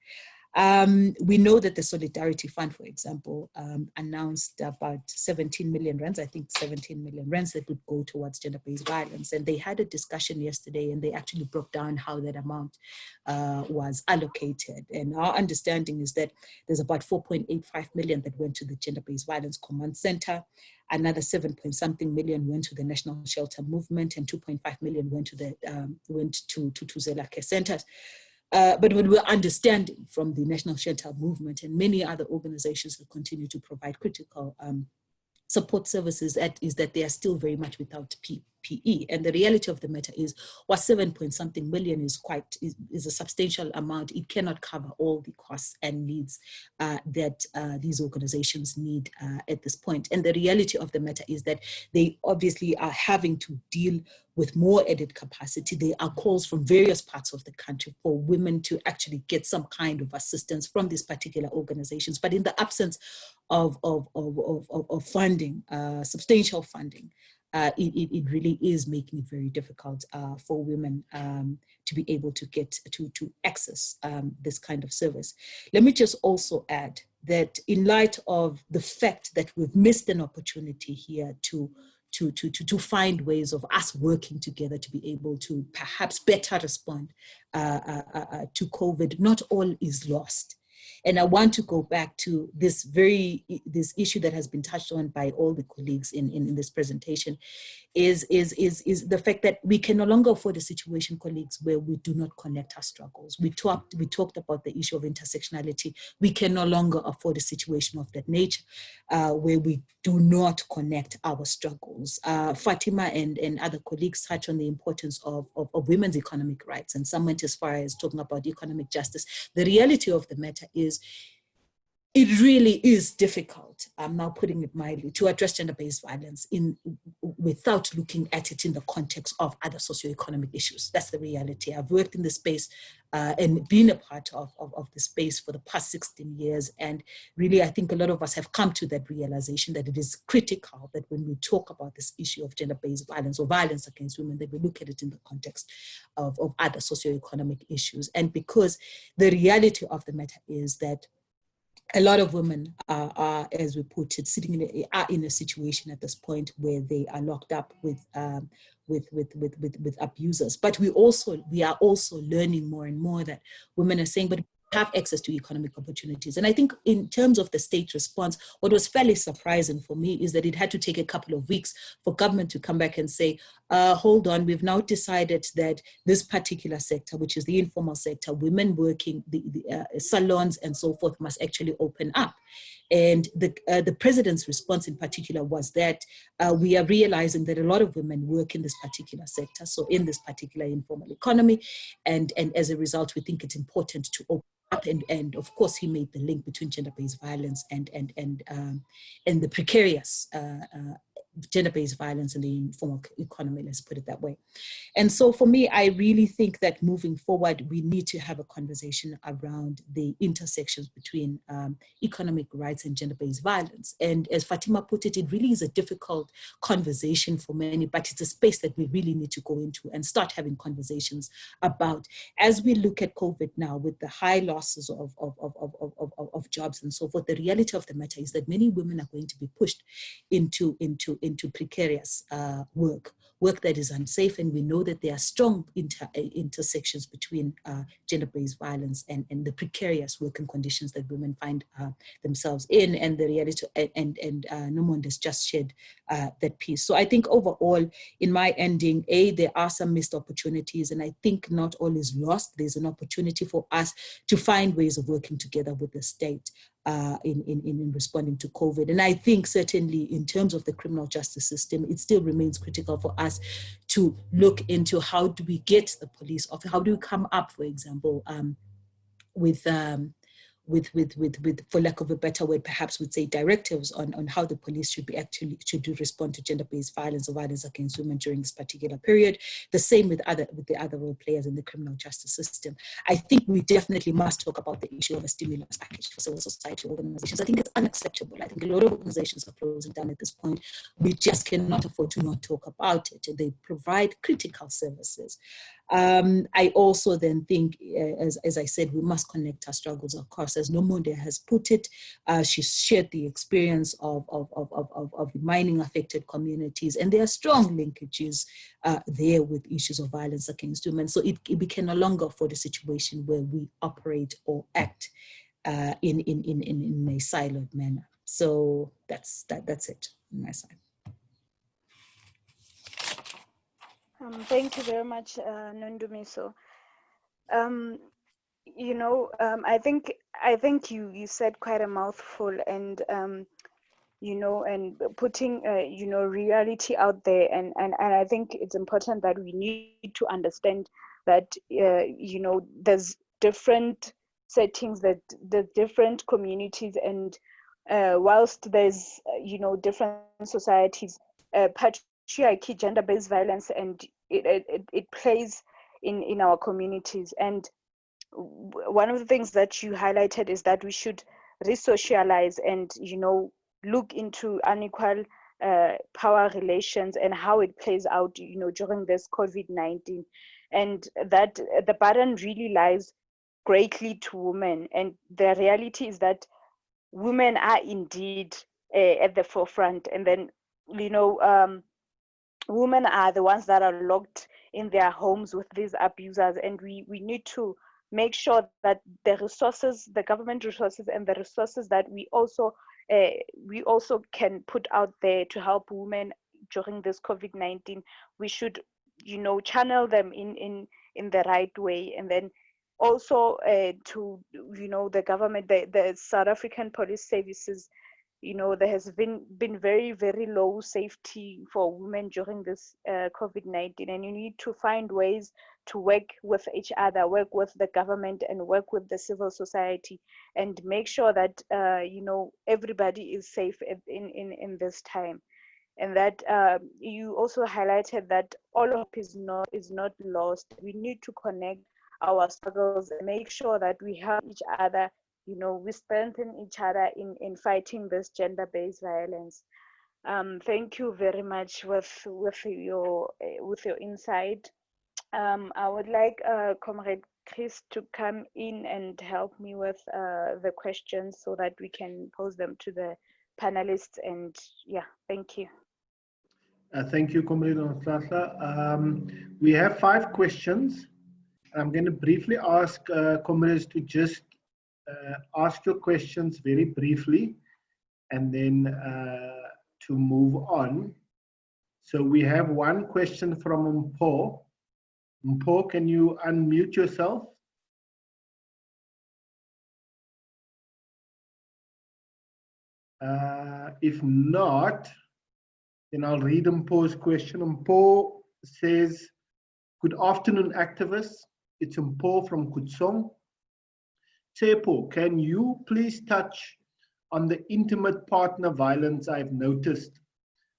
We know that the Solidarity Fund, for example, announced about 17 million rands, I think 17 million rands that would go towards gender-based violence. And they had a discussion yesterday and they actually broke down how that amount was allocated. And our understanding is that there's about 4.85 million that went to the Gender-Based Violence Command Center. Another 7-point-something million went to the National Shelter Movement, and 2.5 million went to Zela Care Centers. But what we're understanding from the National Shelter Movement and many other organizations that continue to provide critical support services is that they are still very much without PE. And the reality of the matter is, what 7-point-something million is a substantial amount. It cannot cover all the costs and needs that these organizations need at this point. And the reality of the matter is that they obviously are having to deal with more added capacity. There are calls from various parts of the country for women to actually get some kind of assistance from these particular organizations. But in the absence of funding, substantial funding, it really is making it very difficult for women to be able to get to access this kind of service. Let me just also add that in light of the fact that we've missed an opportunity here to find ways of us working together to be able to perhaps better respond to COVID, not all is lost. And I want to go back to this issue that has been touched on by all the colleagues in this presentation, is the fact that we can no longer afford a situation, colleagues, where we do not connect our struggles. We talked about the issue of intersectionality. We can no longer afford a situation of that nature where we do not connect our struggles. Fatima and other colleagues touch on the importance of women's economic rights, and some went as far as talking about economic justice. The reality of the matter is, it really is difficult difficult, I'm now putting it mildly, to address gender-based violence without looking at it in the context of other socioeconomic issues. That's the reality. I've worked in this space and been a part of the space for the past 16 years. And really, I think a lot of us have come to that realization that it is critical that when we talk about this issue of gender-based violence or violence against women, that we look at it in the context of other socioeconomic issues. And because the reality of the matter is that a lot of women are, as we put it, are in a situation at this point where they are locked up with abusers. But we are also learning more and more that women are saying, but have access to economic opportunities. And I think in terms of the state response, what was fairly surprising for me is that it had to take a couple of weeks for government to come back and say, hold on, we've now decided that this particular sector, which is the informal sector, women working, the salons and so forth, must actually open up. And the president's response in particular was that we are realizing that a lot of women work in this particular sector, so in this particular informal economy, and as a result, we think it's important to open up. And of course, he made the link between gender-based violence and the precarious gender-based violence in the informal economy, let's put it that way. And so for me, I really think that moving forward, we need to have a conversation around the intersections between economic rights and gender-based violence. And as Fatima put it, it really is a difficult conversation for many, but it's a space that we really need to go into and start having conversations about. As we look at COVID now, with the high losses of jobs and so forth, the reality of the matter is that many women are going to be pushed into precarious work that is unsafe, and we know that there are strong intersections between gender-based violence and the precarious working conditions that women find themselves in, and the reality, and Nomonde has just shared that piece. So I think overall, in my ending, there are some missed opportunities, and I think not all is lost. There's an opportunity for us to find ways of working together with the state in responding to COVID. And I think certainly in terms of the criminal justice system, it still remains critical for us to look into how do we get the police off, how do we come up, for example, with for lack of a better word, perhaps would say directives on how the police should respond to gender-based violence or violence against women during this particular period. The same with the other role players in the criminal justice system. I think we definitely must talk about the issue of a stimulus package for civil society organizations. I think it's unacceptable. I think a lot of organizations are closing down at this point. We just cannot afford to not talk about it. They provide critical services. I also then think, as I said, we must connect our struggles, of course, as Nomonde has put it. She shared the experience of mining affected communities, and there are strong linkages there with issues of violence against women. So we can no longer afford a situation where we operate or act in a siloed manner. So that's it on my side. Thank you very much, Nondumiso. I think you said quite a mouthful, and and putting reality out there, and I think it's important that we need to understand that there's different settings, that the different communities, and whilst there's different societies, patriarchy, gender-based violence, and it plays in our communities. And one of the things that you highlighted is that we should re-socialize and look into unequal power relations and how it plays out during this COVID-19, and that the burden really lies greatly to women. And the reality is that women are indeed at the forefront, and then women are the ones that are locked in their homes with these abusers, and we need to make sure that the resources, the government resources, and the resources that we also can put out there to help women during this COVID-19, we should channel them in the right way. And then also to the government, the South African Police Services, there has been very, very low safety for women during this COVID-19, and you need to find ways to work with each other, work with the government, and work with the civil society, and make sure that everybody is safe in this time. And that you also highlighted that all of it is not lost. We need to connect our struggles and make sure that we help each other. We strengthen each other in fighting this gender-based violence. Thank you very much with your insight. I would like Comrade Chris to come in and help me with the questions so that we can pose them to the panelists. And yeah, thank you. Thank you, Comrade Ontlahla. We have 5 questions. I'm going to briefly ask comrades to just ask your questions very briefly, and then to move on. So we have one question from Mpho. Mpho, can you unmute yourself? If not, then I'll read Mpho's question. Mpho says, good afternoon, activists. It's Mpho from Kutsong. Tsepo, can you please touch on the intimate partner violence I've noticed?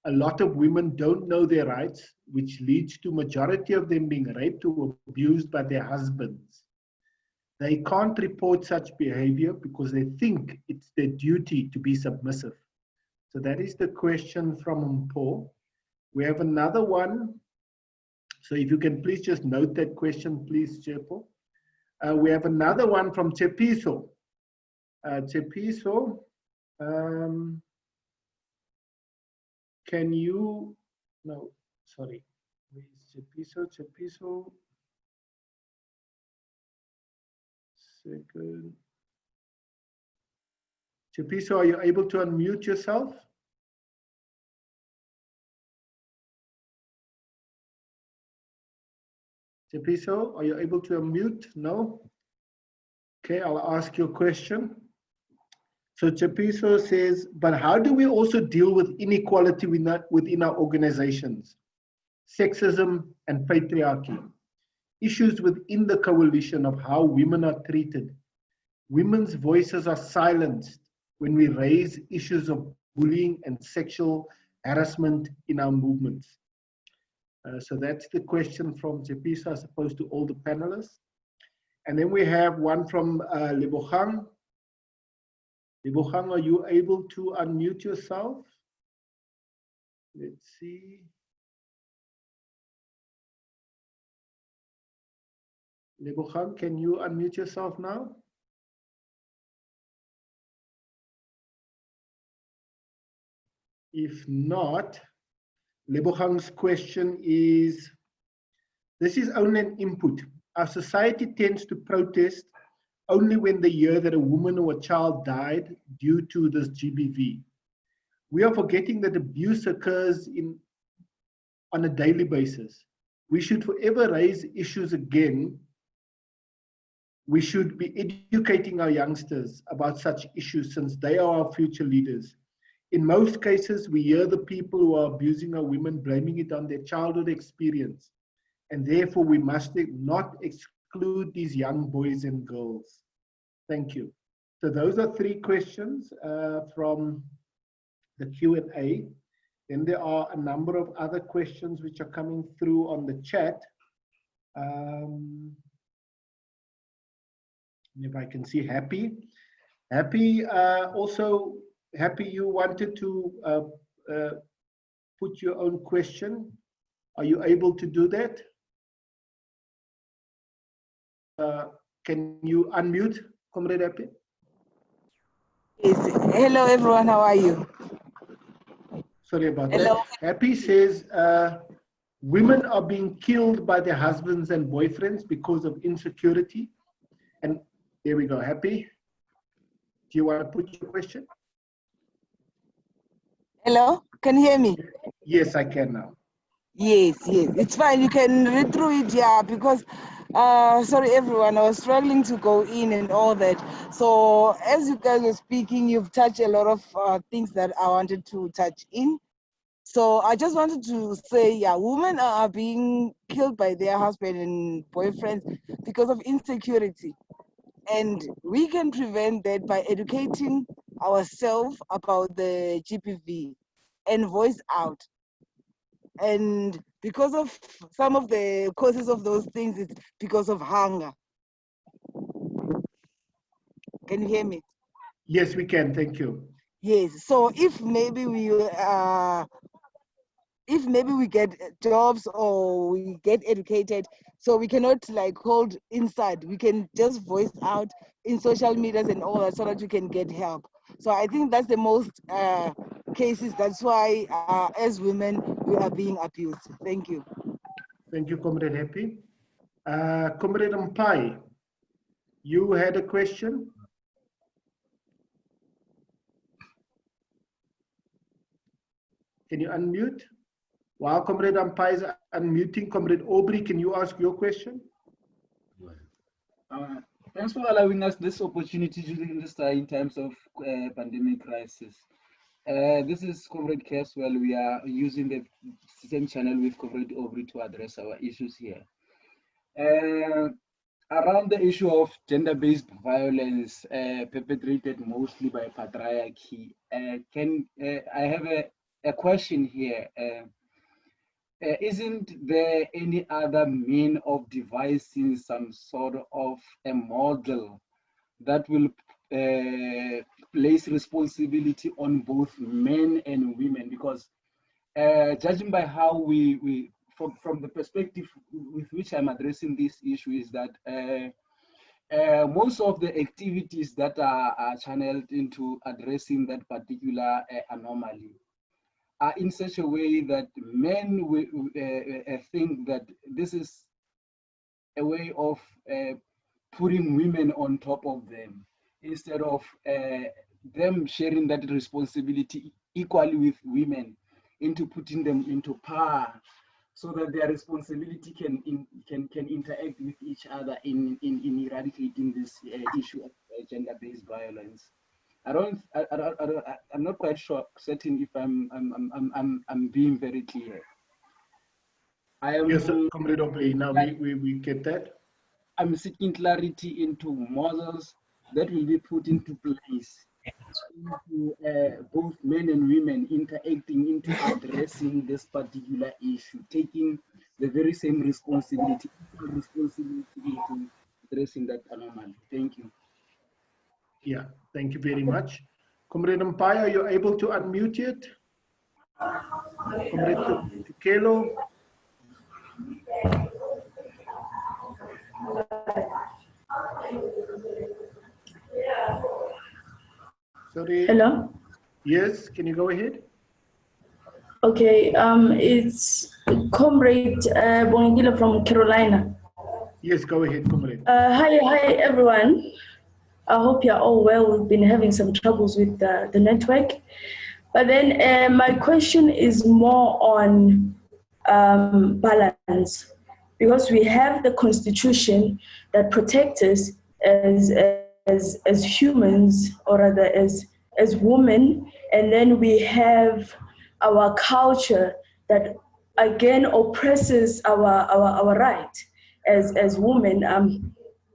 A lot of women don't know their rights, which leads to majority of them being raped or abused by their husbands. They can't report such behavior because they think it's their duty to be submissive. So that is the question from Mpho. We have another one. So if you can please just note that question, please, Tsepo. We have another one from Tshepiso. Tshepiso, can you, no, sorry, where is Tshepiso? Tshepiso, second. Tshepiso, are you able to unmute yourself? Tshepiso, are you able to unmute? No? Okay, I'll ask your question. So Tshepiso says, but how do we also deal with inequality within our organizations? Sexism and patriarchy. Issues within the coalition of how women are treated. Women's voices are silenced when we raise issues of bullying and sexual harassment in our movements. So that's the question from Tshepiso, as opposed to all the panelists. And then we have one from Lebogang. Lebogang, are you able to unmute yourself? Let's see. Lebogang, can you unmute yourself now? If not, Lebogang's question is, this is only an input. Our society tends to protest only when they hear that a woman or a child died due to this GBV. We are forgetting that abuse occurs on a daily basis. We should forever raise issues again. We should be educating our youngsters about such issues, since they are our future leaders. In most cases, we hear the people who are abusing our women blaming it on their childhood experience, and therefore we must not exclude these young boys and girls. Thank you. So those are 3 questions from the Q&A. Then there are a number of other questions which are coming through on the chat. If I can see Happy. Happy, also, Happy, you wanted to put your own question. Are you able to do that? Can you unmute, Comrade Happy? Yes. Hello, everyone. How are you? Sorry about Hello. that. Happy says, women are being killed by their husbands and boyfriends because of insecurity. And there we go, Happy. Do you want to put your question? Hello, can you hear me? Yes, I can now. Yes, yes, it's fine. You can read through it, yeah, because Sorry, everyone. I was struggling to go in and all that. So, as you guys were speaking, you've touched a lot of things that I wanted to touch in. So, I just wanted to say, yeah, women are being killed by their husband and boyfriends because of insecurity. And we can prevent that by educating ourselves about the GBV and voice out. And because of some of the causes of those things, it's because of hunger. Can you hear me? Yes, we can. Thank you. Yes. So if maybe we get jobs or we get educated, so we cannot like hold inside. We can just voice out in social medias and all that, so that we can get help. So I think that's the most cases. That's why as women we are being abused. Thank you. Thank you, Comrade Happy. Comrade Mpai, you had a question? Can you unmute? While Comrade Mpai is unmuting, Comrade Aubrey, can you ask your question? Thanks for allowing us this opportunity during this in times of pandemic crisis. This is Comrade Caswell. We are using the same channel with Comrade Aubrey to address our issues here. Around the issue of gender-based violence perpetrated mostly by patriarchy, I have a question here. Isn't there any other mean of devising some sort of a model that will place responsibility on both men and women? Because judging by how from the perspective with which I'm addressing this issue is that most of the activities that are channeled into addressing that particular anomaly are in such a way that men think that this is a way of putting women on top of them, instead of them sharing that responsibility equally with women, into putting them into power, so that their responsibility can interact with each other in eradicating this issue of gender-based violence. I'm not quite certain if I'm being very clear. Yes, Comrade Aubrey, now we get that. I'm seeking clarity into models that will be put into place into both men and women interacting into addressing this particular issue, taking the very same responsibility into addressing that anomaly. Thank you. Yeah, thank you very much. Comrade Mpai, are you able to unmute it? Comrade Tukelo? Sorry. Hello? Yes, can you go ahead? Okay, it's Comrade Bongila from Carolina. Yes, go ahead, Comrade. Hi everyone. I hope you're all well. We've been having some troubles with the network. But then my question is more on balance, because we have the Constitution that protects us as humans, or rather as women, and then we have our culture that again oppresses our right as women.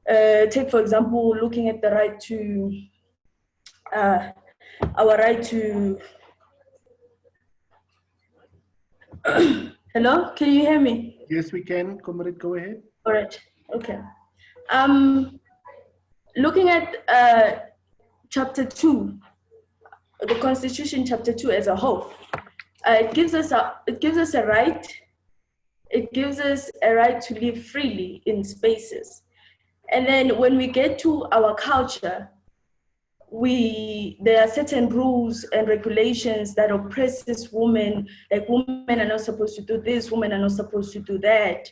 Take for example, looking at the right to our right to. Hello, can you hear me? Yes, we can. Comrade, go ahead. All right. Okay. Looking at chapter 2, the Constitution, chapter 2 as a whole, it gives us a right. It gives us a right to live freely in spaces, and then when we get to our culture, there are certain rules and regulations that oppresses women. Like, women are not supposed to do this, women are not supposed to do that.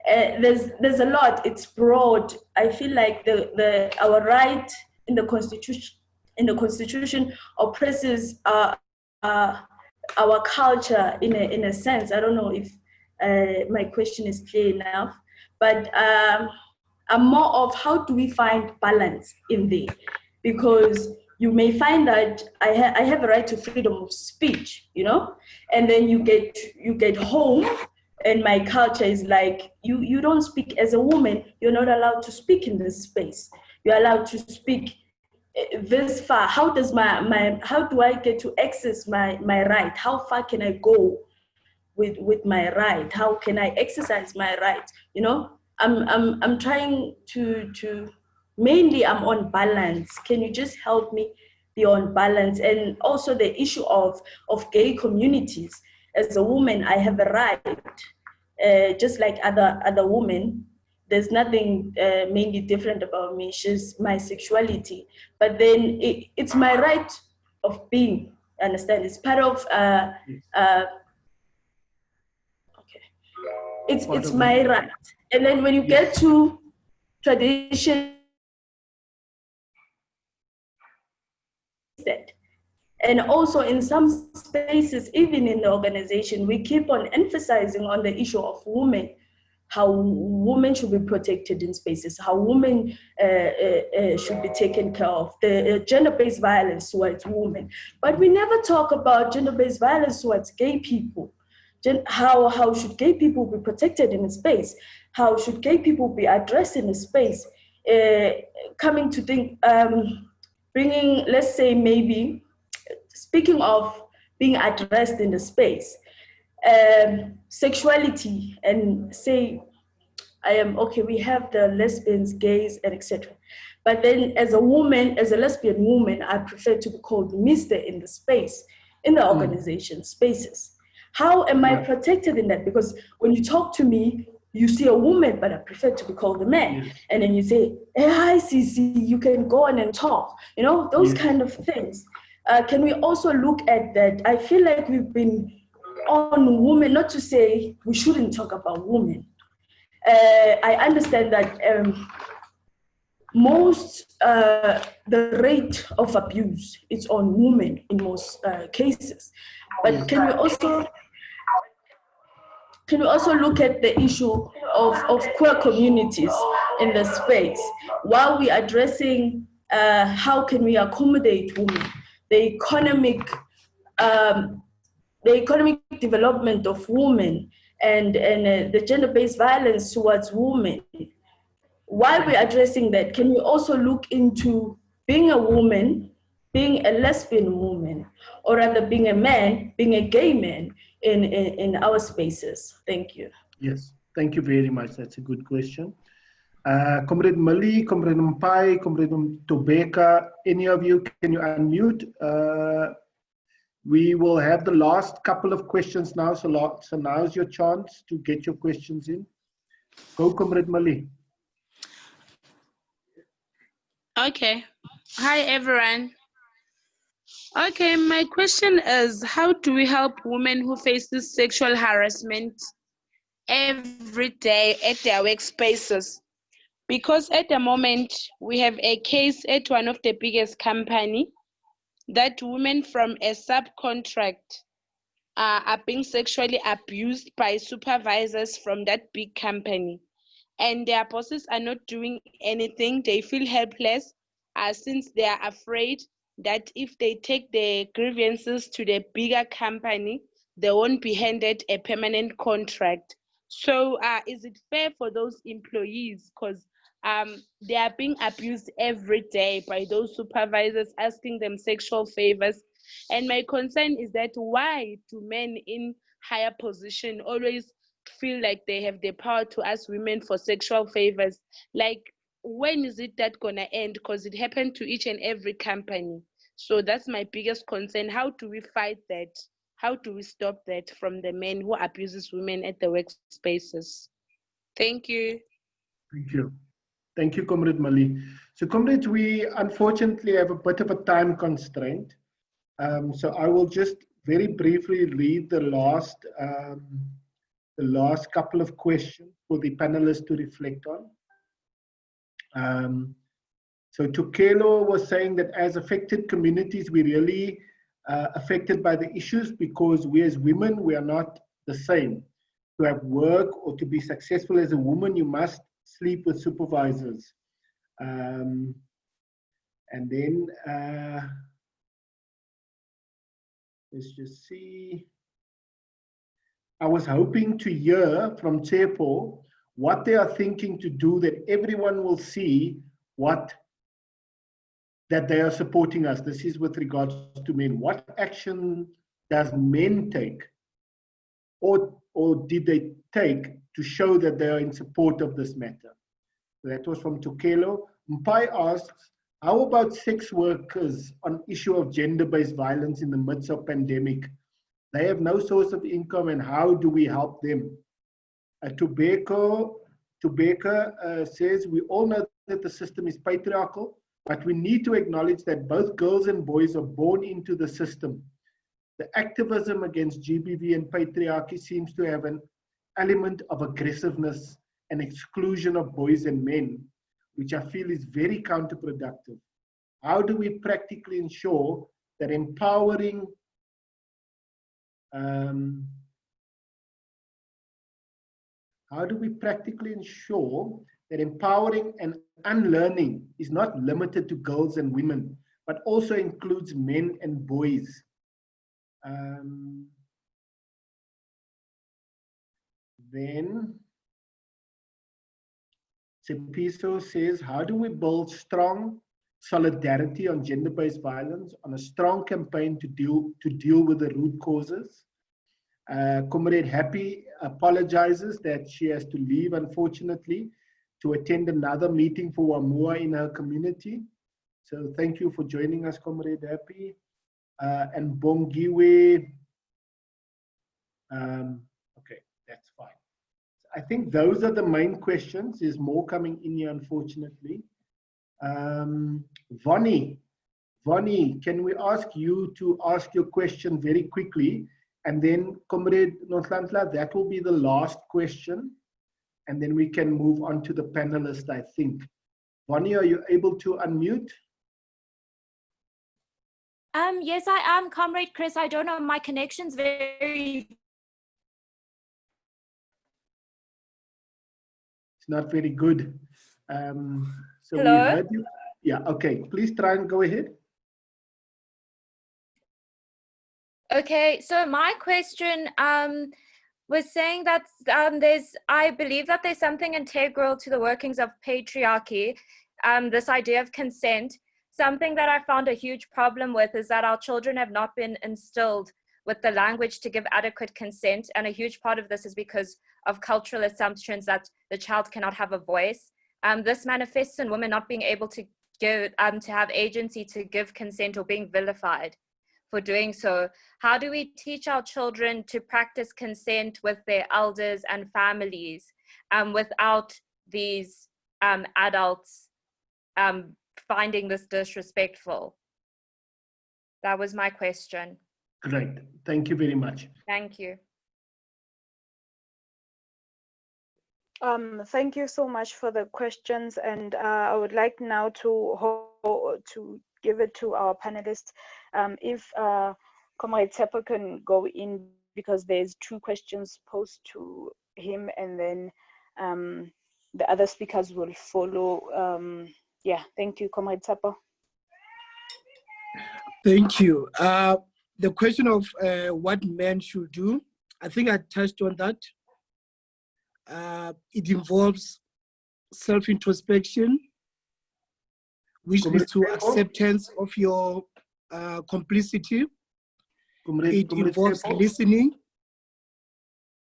There's a lot. It's broad. I feel like our right in the Constitution oppresses our culture in a sense. I don't know if my question is clear enough, but I'm more of how do we find balance in there? Because you may find that I have a right to freedom of speech, you know, and then you get home, and my culture is like, you don't speak as a woman. You're not allowed to speak in this space. You're allowed to speak this far. How does how do I get to access my right? How far can I go with my right? How can I exercise my right? You know, I'm trying to mainly I'm on balance. Can you just help me be on balance? And also the issue of gay communities. As a woman, I have a right, just like other women. There's nothing mainly different about me. It's just my sexuality. But then it's my right of being. Understand? It's part of it's my right. And then when you get to tradition, and also in some spaces, even in the organization, we keep on emphasizing on the issue of women, how women should be protected in spaces, how women should be taken care of, the gender-based violence towards women. But we never talk about gender-based violence towards gay people. How should gay people be protected in a space? How should gay people be addressed in a space? Coming to think, bringing, let's say maybe, speaking of being addressed in the space, sexuality, and say, we have the lesbians, gays, and etc. But then as a woman, as a lesbian woman, I prefer to be called Mr. in the space, in the organization spaces. How am I protected in that? Because when you talk to me, you see a woman, but I prefer to be called a man. Yes. And then you say, hey, hi, Cici, you can go on and talk. You know, those kind of things. Can we also look at that? I feel like we've been on women, not to say we shouldn't talk about women. I understand that the rate of abuse is on women in most cases. But can we also look at the issue of queer communities in the space while we're addressing how can we accommodate women, the economic development of women, and the gender-based violence towards women. While we're addressing that, can we also look into being a woman, being a lesbian woman, or rather being a man, being a gay man in our spaces? Thank you. Yes, thank you very much. That's a good question. Comrade Mali, Comrade Mpai, Comrade Tobeka, any of you, can you unmute? We will have the last couple of questions now, so now's your chance to get your questions in. Go, Comrade Mali. Okay. Hi, everyone. Okay, my question is, how do we help women who face this sexual harassment every day at their workspaces? Because at the moment, we have a case at one of the biggest companies that women from a subcontract are being sexually abused by supervisors from that big company. And their bosses are not doing anything. They feel helpless since they are afraid that if they take their grievances to the bigger company, they won't be handed a permanent contract. So is it fair for those employees? Because they are being abused every day by those supervisors asking them sexual favors. And my concern is that why do men in higher position always feel like they have the power to ask women for sexual favors? Like, when is it that gonna end? Because it happened to each and every company. So that's my biggest concern. How do we fight that? How do we stop that from the men who abuses women at the workspaces? Thank you. Thank you. Thank you, Comrade Mali. So, comrades, we unfortunately have a bit of a time constraint. So I will just very briefly read the last couple of questions for the panelists to reflect on. So Tukelo was saying that as affected communities, we really affected by the issues because we as women, we are not the same. To have work or to be successful as a woman, you must sleep with supervisors. And then, let's just see. I was hoping to hear from Tsepo what they are thinking to do that everyone will see that they are supporting us. This is with regards to men. What action does men take or did they take to show that they are in support of this matter? That was from Tukelo. Mpai asks, how about sex workers on issue of gender-based violence in the midst of pandemic? They have no source of income, and how do we help them? Tubeka says, we all know that the system is patriarchal, but we need to acknowledge that both girls and boys are born into the system. The activism against GBV and patriarchy seems to have an element of aggressiveness and exclusion of boys and men, which I feel is very counterproductive. How do we practically ensure that empowering and unlearning is not limited to girls and women, but also includes men and boys? Then Sepiso says, how do we build strong solidarity on gender-based violence, on a strong campaign to deal with the root causes? Comrade Happy apologizes that she has to leave, unfortunately, to attend another meeting for WAMUA in her community. So thank you for joining us, Comrade Happy. And Bongiwe, okay, that's fine. I think those are the main questions. There's more coming in here, unfortunately. Vonnie, can we ask you to ask your question very quickly? And then, Comrade Nonhlanhla, that will be the last question. And then we can move on to the panelists, I think. Vonnie, are you able to unmute? Yes, I am, Comrade Chris. I don't know, my connection's very... It's not very good. So Hello? we heard you. Yeah, okay. Please try and go ahead. Okay, so my question was saying that I believe that there's something integral to the workings of patriarchy, this idea of consent. Something that I found a huge problem with is that our children have not been instilled with the language to give adequate consent. And a huge part of this is because of cultural assumptions that the child cannot have a voice. This manifests in women not being able to give, to have agency to give consent or being vilified for doing so. How do we teach our children to practice consent with their elders and families without these adults finding this disrespectful? That was my question. Great. Thank you very much. Thank you. Thank you so much for the questions, and I would like now to give it to our panelists. If Comrade Tsepo can go in, because there's 2 questions posed to him, and then the other speakers will follow. Yeah, thank you, Comrade Tsepo. Thank you. The question of what men should do, I think I touched on that. It involves self-introspection, which leads to acceptance of your complicity. It involves listening.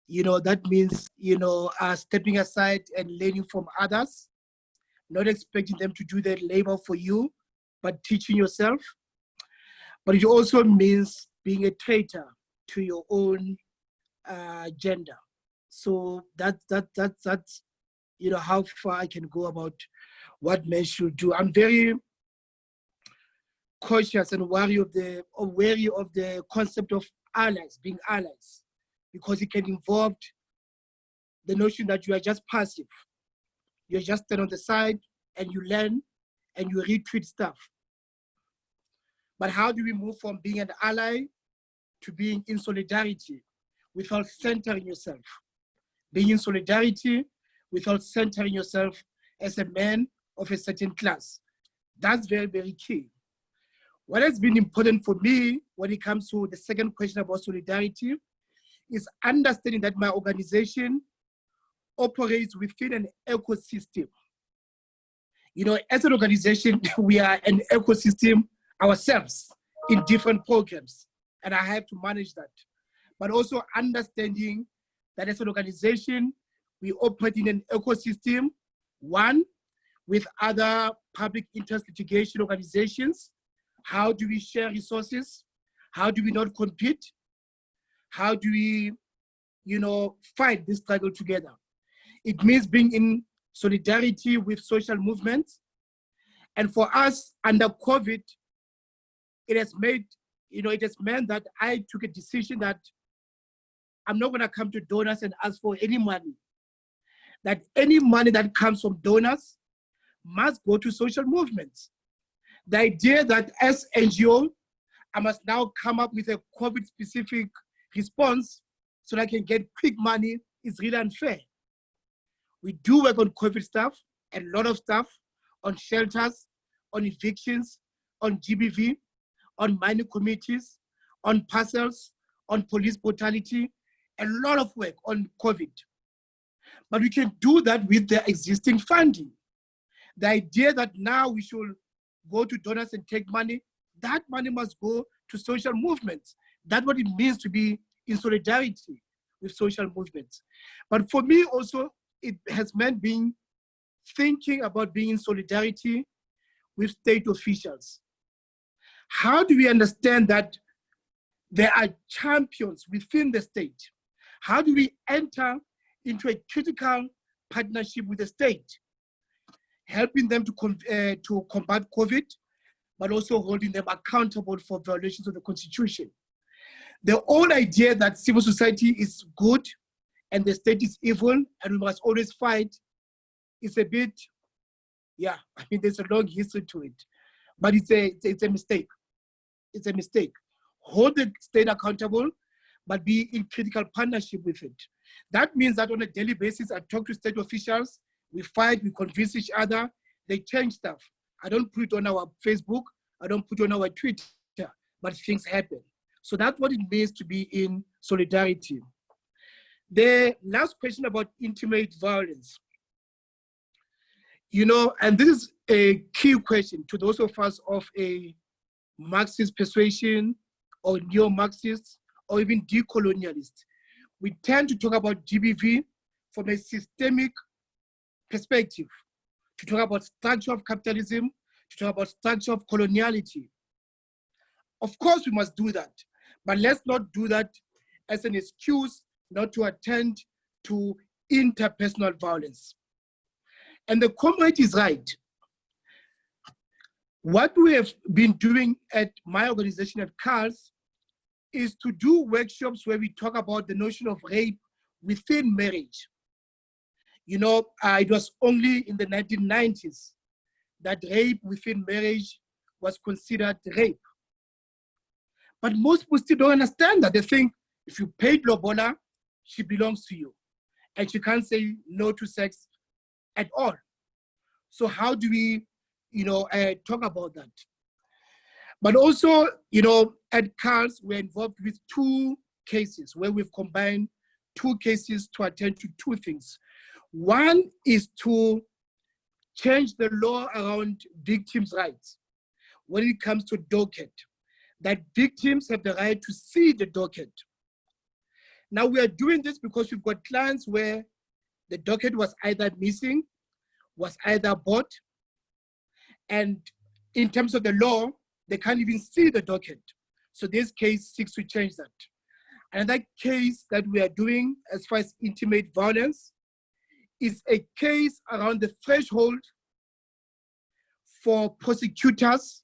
You know, that means, you know, stepping aside and learning from others, not expecting them to do that labor for you, but teaching yourself. But it also means being a traitor to your own gender. So that's you know, how far I can go about what men should do. I'm very cautious and wary of the concept of allies, being allies, because it can involve the notion that you are just passive. You just stand on the side and you learn and you retweet stuff. But how do we move from being an ally to being in solidarity without centering yourself? being in solidarity without centering yourself as a man of a certain class. That's very, very key. What has been important for me when it comes to the second question about solidarity is understanding that my organization operates within an ecosystem. You know, as an organization, we are an ecosystem ourselves in different programs, and I have to manage that. But also understanding that as an organization, we operate in an ecosystem, one, with other public interest litigation organizations. How do we share resources? How do we not compete? How do we, you know, fight this struggle together? It means being in solidarity with social movements. And for us, under COVID, it has made, you know, it has meant that I took a decision that I'm not gonna come to donors and ask for any money. That any money that comes from donors must go to social movements. The idea that as NGO, I must now come up with a COVID-specific response so that I can get quick money is really unfair. We do work on COVID stuff, a lot of stuff, on shelters, on evictions, on GBV, on mining committees, on parcels, on police brutality, a lot of work on COVID. But we can do that with the existing funding. The idea that now we should go to donors and take money, that money must go to social movements. That's what it means to be in solidarity with social movements. But for me also, it has meant thinking about being in solidarity with state officials. How do we understand that there are champions within the state? How do we enter into a critical partnership with the state, helping them to combat COVID, but also holding them accountable for violations of the Constitution? The old idea that civil society is good and the state is evil and we must always fight is a bit, yeah, I mean, there's a long history to it, but it's a mistake. It's a mistake. Hold the state accountable, but be in critical partnership with it. That means that on a daily basis, I talk to state officials, we fight, we convince each other, they change stuff. I don't put it on our Facebook, I don't put it on our Twitter, but things happen. So that's what it means to be in solidarity. The last question about intimate violence. You know, and this is a key question to those of us of a Marxist persuasion or neo-Marxist or even decolonialist. We tend to talk about GBV from a systemic perspective, to talk about structure of capitalism, to talk about structure of coloniality. Of course, we must do that, but let's not do that as an excuse not to attend to interpersonal violence. And the comrade is right. What we have been doing at my organization at CARS is to do workshops where we talk about the notion of rape within marriage. You know, it was only in the 1990s that rape within marriage was considered rape. But most people still don't understand that. They think if you paid lobola, she belongs to you and she can't say no to sex at all. So how do we, you know, talk about that? But also, you know, at CARS, we're involved with 2 cases where we've combined 2 cases to attend to 2 things. One is to change the law around victims' rights when it comes to docket, that victims have the right to see the docket. Now we are doing this because we've got clients where the docket was either missing, was either bought, and in terms of the law, they can't even see the docket. So this case seeks to change that. Another case that we are doing as far as intimate violence is a case around the threshold for prosecutors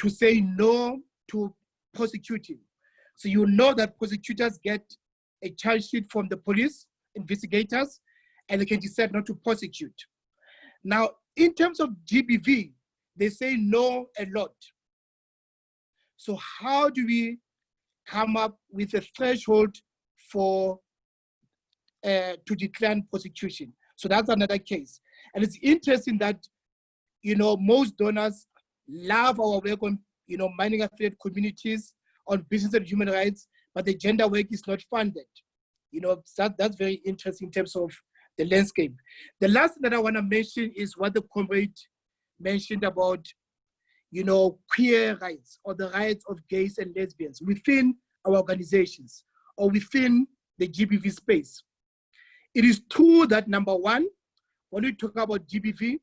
to say no to prosecuting. So you know that prosecutors get a charge sheet from the police investigators and they can decide not to prosecute. Now, in terms of GBV, they say no a lot. So how do we come up with a threshold for to decline prosecution. So that's another case. And it's interesting that, most donors love our work on, mining affiliate communities, on business and human rights, but the gender work is not funded. That's very interesting in terms of the landscape. The last thing that I want to mention is what the comrade mentioned about, queer rights or the rights of gays and lesbians within our organizations or within the GBV space. It is true that, number one, when we talk about GBV,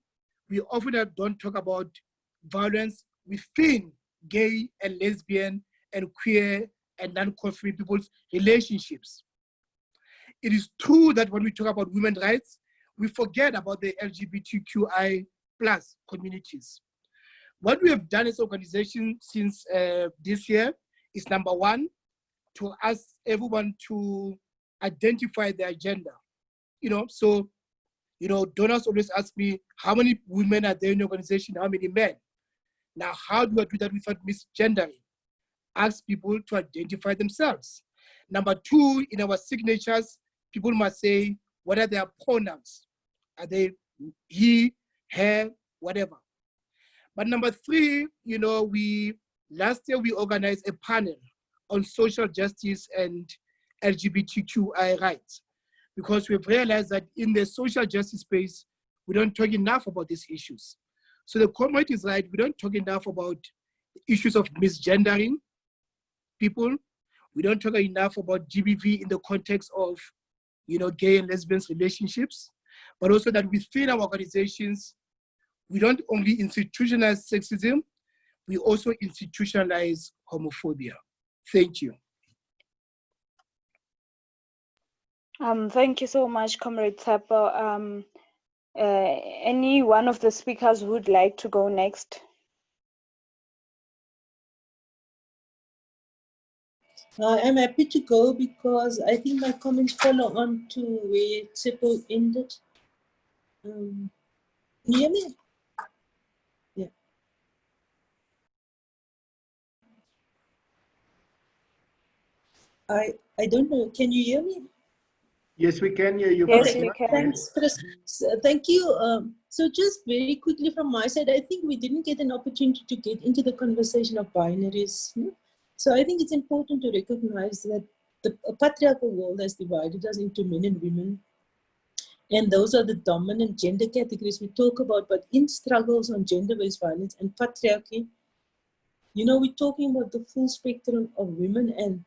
we often don't talk about violence within gay and lesbian and queer and non-conforming people's relationships. It is true that when we talk about women's rights, we forget about the LGBTQI+ communities. What we have done as an organization since this year is, number one, to ask everyone to identify their agenda. Donors always ask me, how many women are there in the organization, how many men? Now, how do I do that without misgendering? Ask people to identify themselves. Number two, in our signatures, people must say, what are their pronouns? Are they he, her, whatever? But number three, last year we organized a panel on social justice and LGBTQI rights, because we've realized that in the social justice space, we don't talk enough about these issues. So the comrade is right, we don't talk enough about issues of misgendering people. We don't talk enough about GBV in the context of, gay and lesbians relationships, but also that within our organizations, we don't only institutionalize sexism, we also institutionalize homophobia. Thank you. Thank you so much, Comrade Tsapo. Any one of the speakers who would like to go next? I'm happy to go because I think my comments follow on to where Tsapo ended. Can you hear me? Yeah. I don't know. Can you hear me? Yes, we can hear you. Yes, we can. Thanks, Chris. Thank you. So just very quickly from my side, I think we didn't get an opportunity to get into the conversation of binaries. So I think it's important to recognize that the patriarchal world has divided us into men and women. And those are the dominant gender categories we talk about, but in struggles on gender-based violence and patriarchy, we're talking about the full spectrum of women and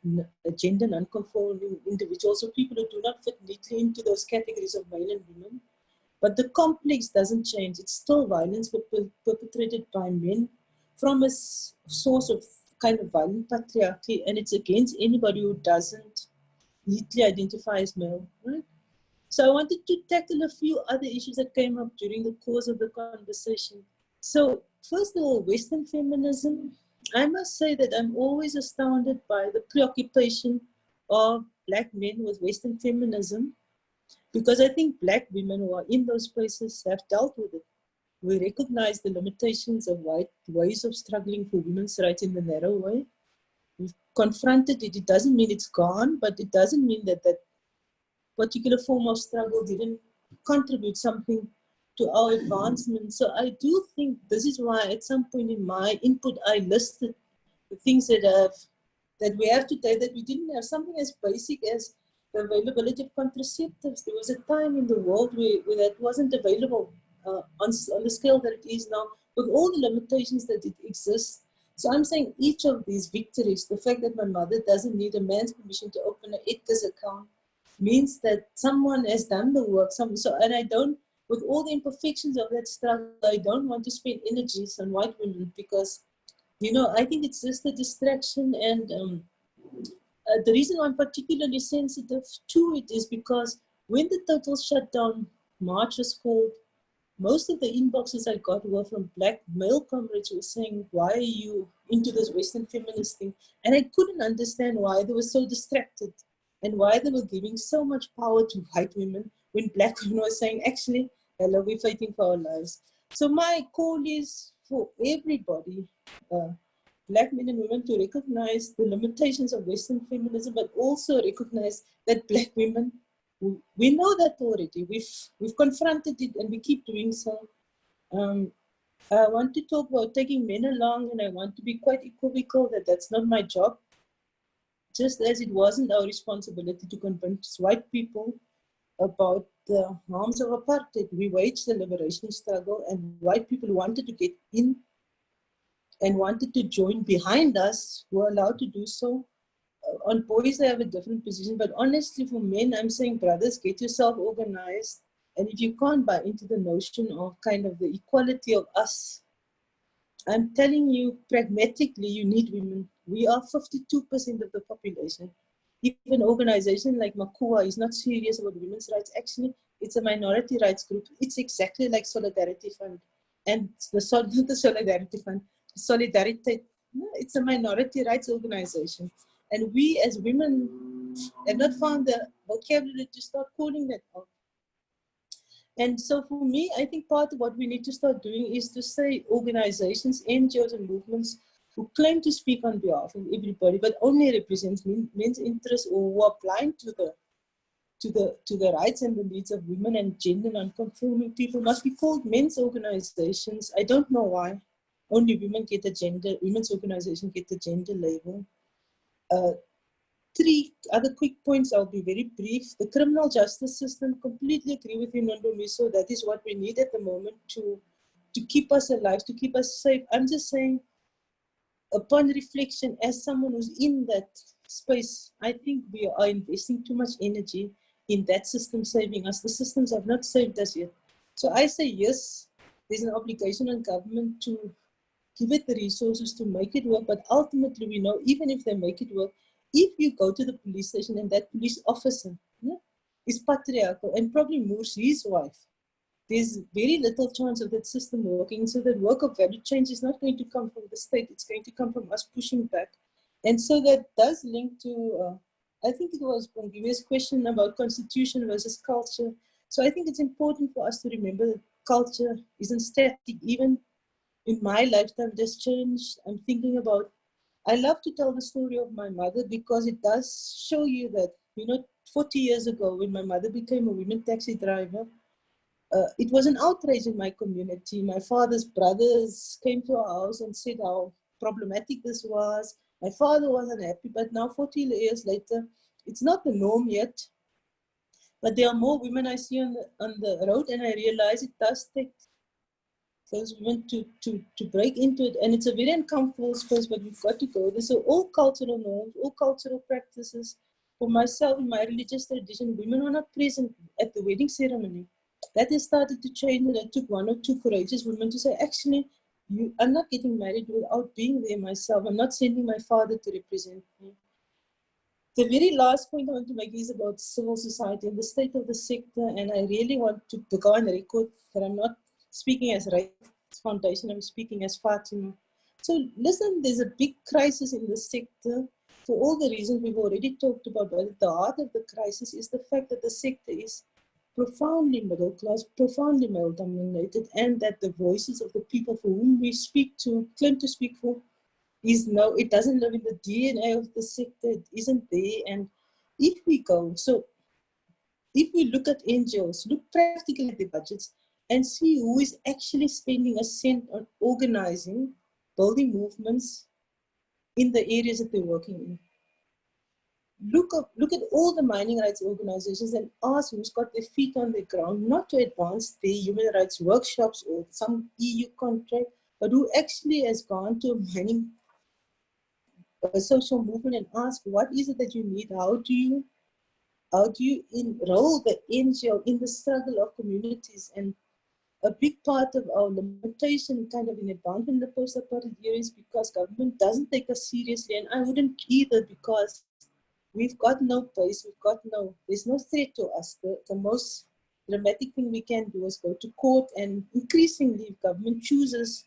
gender non-conforming individuals, so people who do not fit neatly into those categories of male and women. But the complex doesn't change. It's still violence perpetrated by men from a source of kind of violent patriarchy, and it's against anybody who doesn't neatly identify as male, right? So I wanted to tackle a few other issues that came up during the course of the conversation. So first of all, Western feminism. I must say that I'm always astounded by the preoccupation of Black men with Western feminism, because I think Black women who are in those spaces have dealt with it. We recognize the limitations of white ways of struggling for women's rights in the narrow way. We've confronted it. It doesn't mean it's gone, but it doesn't mean that that particular form of struggle didn't contribute something to our advancement. So I do think this is why at some point in my input, I listed the things that we have today that we didn't have, something as basic as the availability of contraceptives. There was a time in the world where that wasn't available on the scale that it is now, with all the limitations that it exists. So I'm saying each of these victories, the fact that my mother doesn't need a man's permission to open an ETCA's account, means that someone has done the work. And I don't, with all the imperfections of that struggle, I don't want to spend energies on white women because, I think it's just a distraction. And the reason I'm particularly sensitive to it is because when the total shutdown march was called, most of the inboxes I got were from Black male comrades who were saying, why are you into this Western feminist thing? And I couldn't understand why they were so distracted and why they were giving so much power to white women when Black women were saying, actually, hello, we're fighting for our lives. So my call is for everybody, Black men and women, to recognize the limitations of Western feminism, but also recognize that Black women We know that already. We've confronted it and we keep doing so. I want to talk about taking men along, and I want to be quite equivocal that that's not my job. Just as it wasn't our responsibility to convince white people about the harms of apartheid. We waged the liberation struggle, and white people wanted to get in and wanted to join behind us, were allowed to do so. On boys, they have a different position, but honestly, for men, I'm saying, brothers, get yourself organized. And if you can't buy into the notion of kind of the equality of us, I'm telling you, pragmatically, you need women. We are 52% of the population. If an organization like MACUA is not serious about women's rights, actually, it's a minority rights group. It's exactly like Solidarity Fund. And the Solidarity Fund, Solidarity, no, it's a minority rights organization. And we as women have not found the vocabulary to start calling that out. And so for me, I think part of what we need to start doing is to say organizations, NGOs and movements who claim to speak on behalf of everybody, but only represents men's interests or who are blind to the rights and the needs of women and gender non-conforming people must be called men's organizations. I don't know why. Only women get a gender, women's organizations get the gender label. 3 other quick points, I'll be very brief. The criminal justice system, completely agree with you, Nondomiso. That is what we need at the moment to keep us alive, to keep us safe. I'm just saying, upon reflection, as someone who's in that space, I think we are investing too much energy in that system saving us. The systems have not saved us yet. So I say yes, there's an obligation on government to give it the resources to make it work, but ultimately we know even if they make it work, if you go to the police station and that police officer is patriarchal and probably moves his wife, there's very little chance of that system working. So that work of value change is not going to come from the state, it's going to come from us pushing back. And so that does link to, I think it was Bongiwe's question about constitution versus culture. So I think it's important for us to remember that culture isn't static. Even in my lifetime, it has changed. I'm thinking about, I love to tell the story of my mother because it does show you that, 40 years ago when my mother became a women taxi driver, it was an outrage in my community. My father's brothers came to our house and said how problematic this was. My father wasn't happy, but now 40 years later, it's not the norm yet. But there are more women I see on the road, and I realize it does take those women to break into it. And it's a very uncomfortable space, but we've got to go there. So all cultural norms, all cultural practices, for myself, in my religious tradition, women were not present at the wedding ceremony. That has started to change, and it took 1 or 2 courageous women to say, actually, I'm not getting married without being there myself. I'm not sending my father to represent me. The very last point I want to make is about civil society and the state of the sector. And I really want to go on record that I'm not speaking as Right Foundation, I'm speaking as Fatima. So listen, there's a big crisis in the sector for all the reasons we've already talked about. But at the heart of the crisis is the fact that the sector is profoundly middle class, profoundly male dominated, and that the voices of the people for whom we speak to, claim to speak for, it doesn't live in the DNA of the sector, it isn't there. And if we look at NGOs, look practically at the budgets and see who is actually spending a cent on organizing, building movements in the areas that they're working in. Look at all the mining rights organizations and ask who's got their feet on the ground, not to advance their human rights workshops or some EU contract, but who actually has gone to a social movement and ask, what is it that you need? How do you enroll the NGO in the struggle of communities? And a big part of our limitation kind of in advancement in the post-apartheid era is because government doesn't take us seriously, and I wouldn't either, because we've got no base, there's no threat to us. The most dramatic thing we can do is go to court, and increasingly if government chooses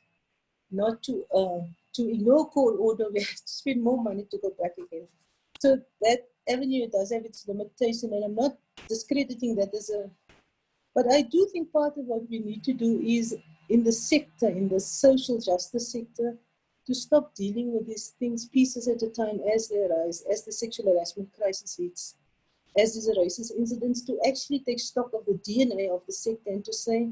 not to ignore court order, we have to spend more money to go back again. So that avenue does have its limitation, and I'm not discrediting that as but I do think part of what we need to do is in the sector, in the social justice sector, to stop dealing with these things pieces at a time as they arise, as the sexual harassment crisis hits. as these racist incidents, to actually take stock of the DNA of the sector and to say,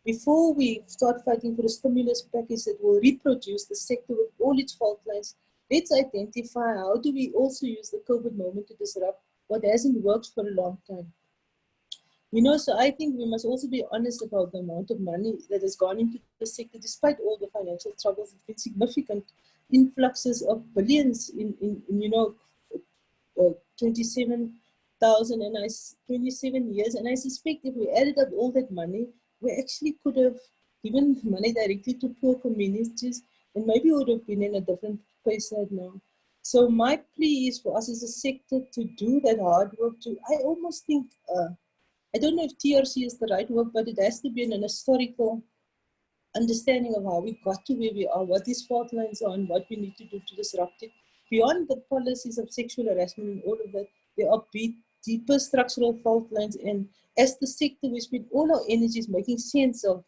before we start fighting for a stimulus package that will reproduce the sector with all its fault lines, let's identify how do we also use the COVID moment to disrupt what hasn't worked for a long time. You know, so I think we must also be honest about the amount of money that has gone into the sector, despite all the financial troubles. It's been significant influxes of billions in 27 years. And I suspect if we added up all that money, we actually could have given money directly to poor communities and maybe would have been in a different place right now. So my plea is for us as a sector to do that hard work. I almost think, I don't know if TRC is the right word, but it has to be an historical understanding of how we got to where we are, what these fault lines are, and what we need to do to disrupt it. Beyond the policies of sexual harassment and all of that, there are deeper structural fault lines. And as the sector, we spend all our energies making sense of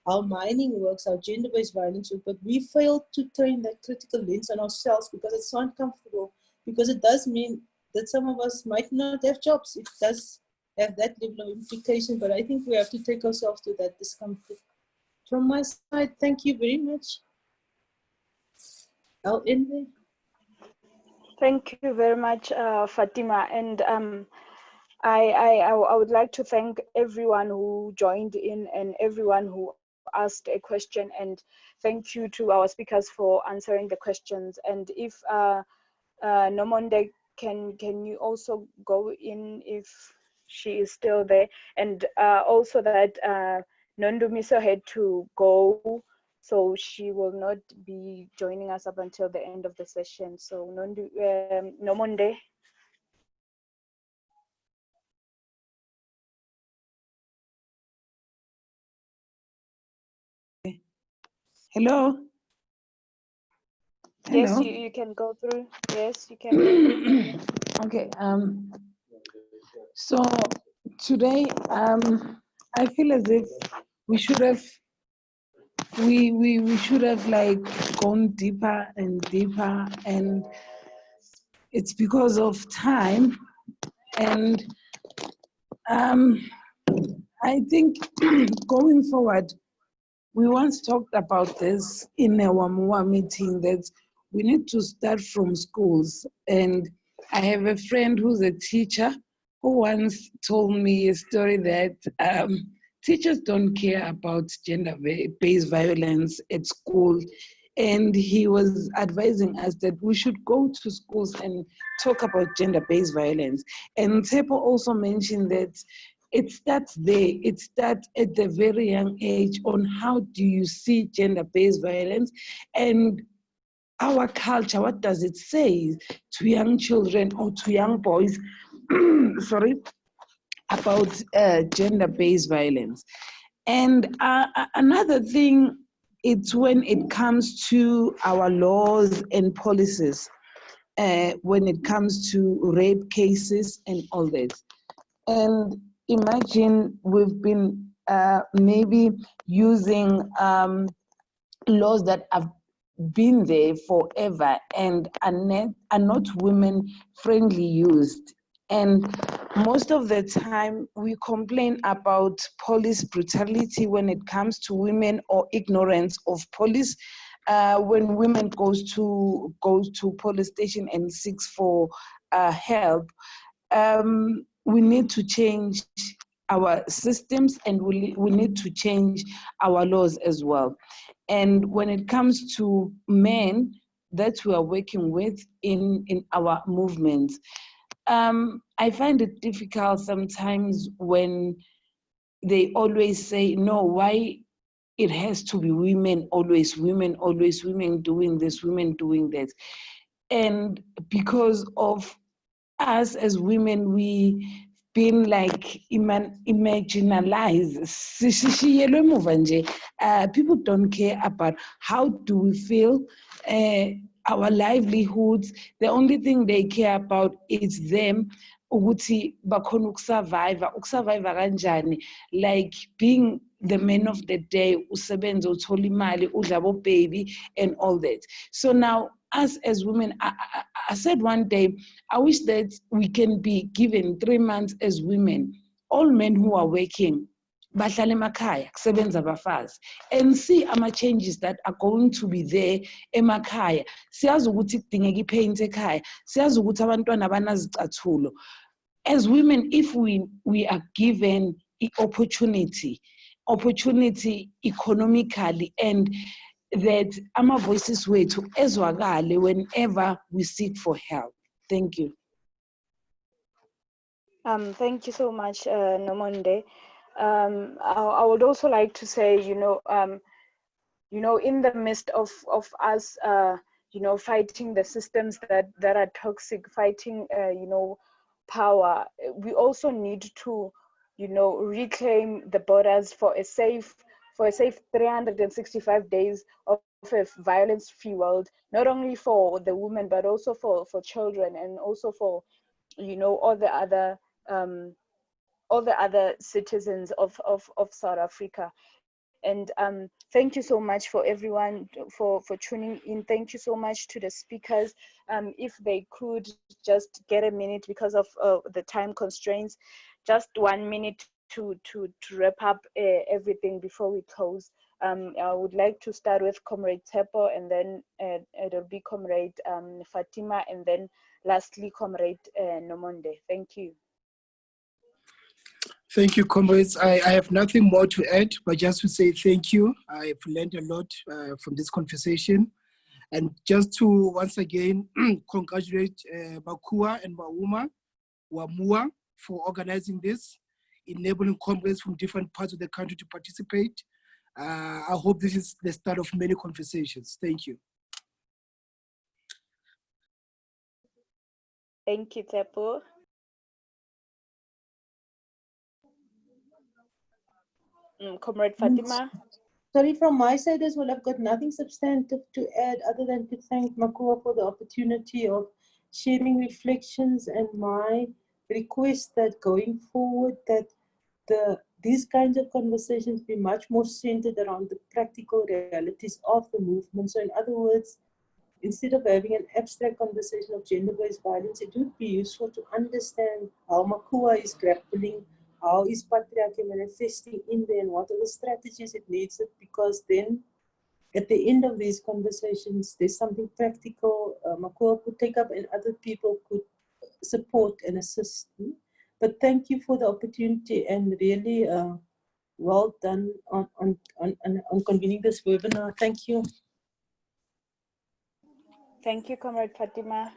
how mining works, how gender-based violence works, but we fail to turn that critical lens on ourselves because it's so uncomfortable, because it does mean that some of us might not have jobs. It does have that level of implication, but I think we have to take ourselves to that discomfort. From my side, thank you very much. I'll end there. Thank you very much, Fatima. And I would like to thank everyone who joined in and everyone who asked a question, and thank you to our speakers for answering the questions. And if Nomonde, can you also go in if she is still there? And also that Nondumiso had to go, so she will not be joining us up until the end of the session. So Nomonde. Hello? Yes, Hello? you can go through. Yes, you can go through. Okay, so today, I feel as if we should have we should have like gone deeper and deeper, and it's because of time. And I think going forward, we once talked about this in a WAMUA meeting, that we need to start from schools. And I have a friend who's a teacher who once told me a story that teachers don't care about gender-based violence at school. And he was advising us that we should go to schools and talk about gender-based violence. And Tsepo also mentioned that it starts there. It starts at the very young age on how do you see gender-based violence, and our culture, what does it say to young children or to young boys, sorry, about gender-based violence. And another thing, it's when it comes to our laws and policies, when it comes to rape cases and all that. And imagine we've been maybe using laws that have been there forever and are not women-friendly used. And most of the time, we complain about police brutality when it comes to women, or ignorance of police when women goes to police station and seeks for help. We need to change our systems, and we need to change our laws as well. And when it comes to men that we are working with in our movements, I find it difficult sometimes when they always say, no, why it has to be women, always women doing this, women doing that. And because of us as women, we been like marginalized. People don't care about how do we feel, our livelihoods. The only thing they care about is them, ukuthi bakhona ukusurvive kanjani, like being the man of the day, usebenza uthola imali, udla abo baby and all that. So now us as women, I said one day, I wish that we can be given 3 months as women, all men who are working, bahlale emakhaya, kusebenza abafazi, and see ama-changes that are going to be there emakhaya. Siyazi ukuthi kudingeka i-paint ekhaya, siyazi ukuthi abantwana banazicathulo. As women, if we are given opportunity economically, and that our voices wethu ezwakale whenever we seek for help. Thank you. Thank you so much, Nomonde. I would also like to say, in the midst of us, fighting the systems that are toxic, fighting, power, we also need to, reclaim the borders for a safe 365 days of a violence-free world, not only for the women, but also for children, and also for, all the other citizens of South Africa. And thank you so much for everyone for tuning in. Thank you so much to the speakers. If they could just get a minute because of the time constraints, just 1 minute to wrap up everything before we close. I would like to start with Comrade Tsepo, and then it'll be Comrade Fatima, and then lastly Comrade Nomonde. Thank you. Thank you, comrades. I have nothing more to add, but just to say thank you. I've learned a lot from this conversation. And just to once again congratulate MACUA and WAMUA for organizing this, enabling comrades from different parts of the country to participate. I hope this is the start of many conversations. Thank you. Thank you, Tsepo. Comrade Fatima. Sorry, from my side as well, I've got nothing substantive to add other than to thank MACUA for the opportunity of sharing reflections, and my request that going forward that these kinds of conversations be much more centered around the practical realities of the movement. So in other words, instead of having an abstract conversation of gender-based violence, it would be useful to understand how MACUA is grappling, how is patriarchy manifesting in there, and what are the strategies it needs, because then at the end of these conversations, there's something practical MACUA could take up and other people could support and assist. But thank you for the opportunity, and really well done on convening this webinar. Thank you. Thank you, Comrade Fatima.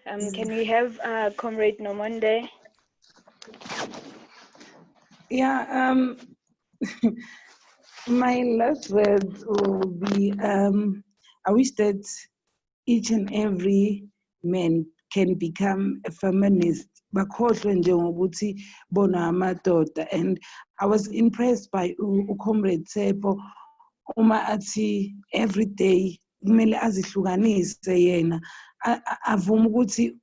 Can we have Comrade Nomonde? Yeah, my last words will be, I wish that each and every man can become a feminist. And I was impressed by Comrade Tsepo, uma ati every day kumele azihlukanise yena. Avuma ukuthi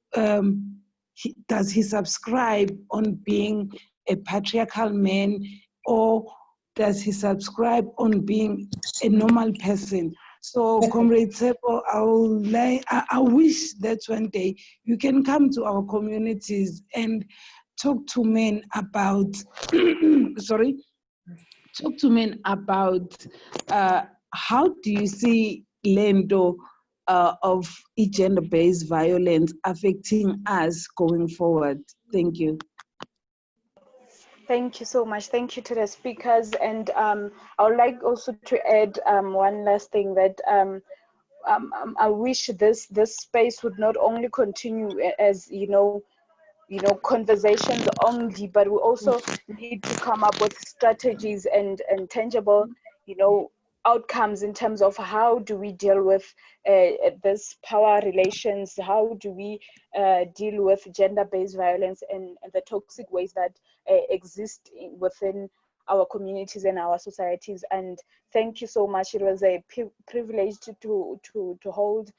does he subscribe on being a patriarchal man, or does he subscribe on being a normal person? So, Comrade Tsepo, I wish that one day you can come to our communities and talk to men about, talk to men about how do you see Lendo of gender-based violence affecting us going forward? Thank you. Thank you so much. Thank you to the speakers. And I would like also to add one last thing, that I wish this space would not only continue as, conversations only, but we also need to come up with strategies and tangible, outcomes in terms of how do we deal with this power relations, how do we deal with gender-based violence and the toxic ways that exist within our communities and our societies. And thank you so much. It was a privilege to hold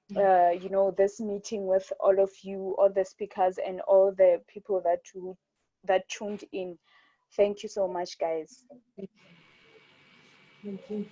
this meeting with all of you, all the speakers and all the people that tuned in. Thank you so much, guys. Thank you.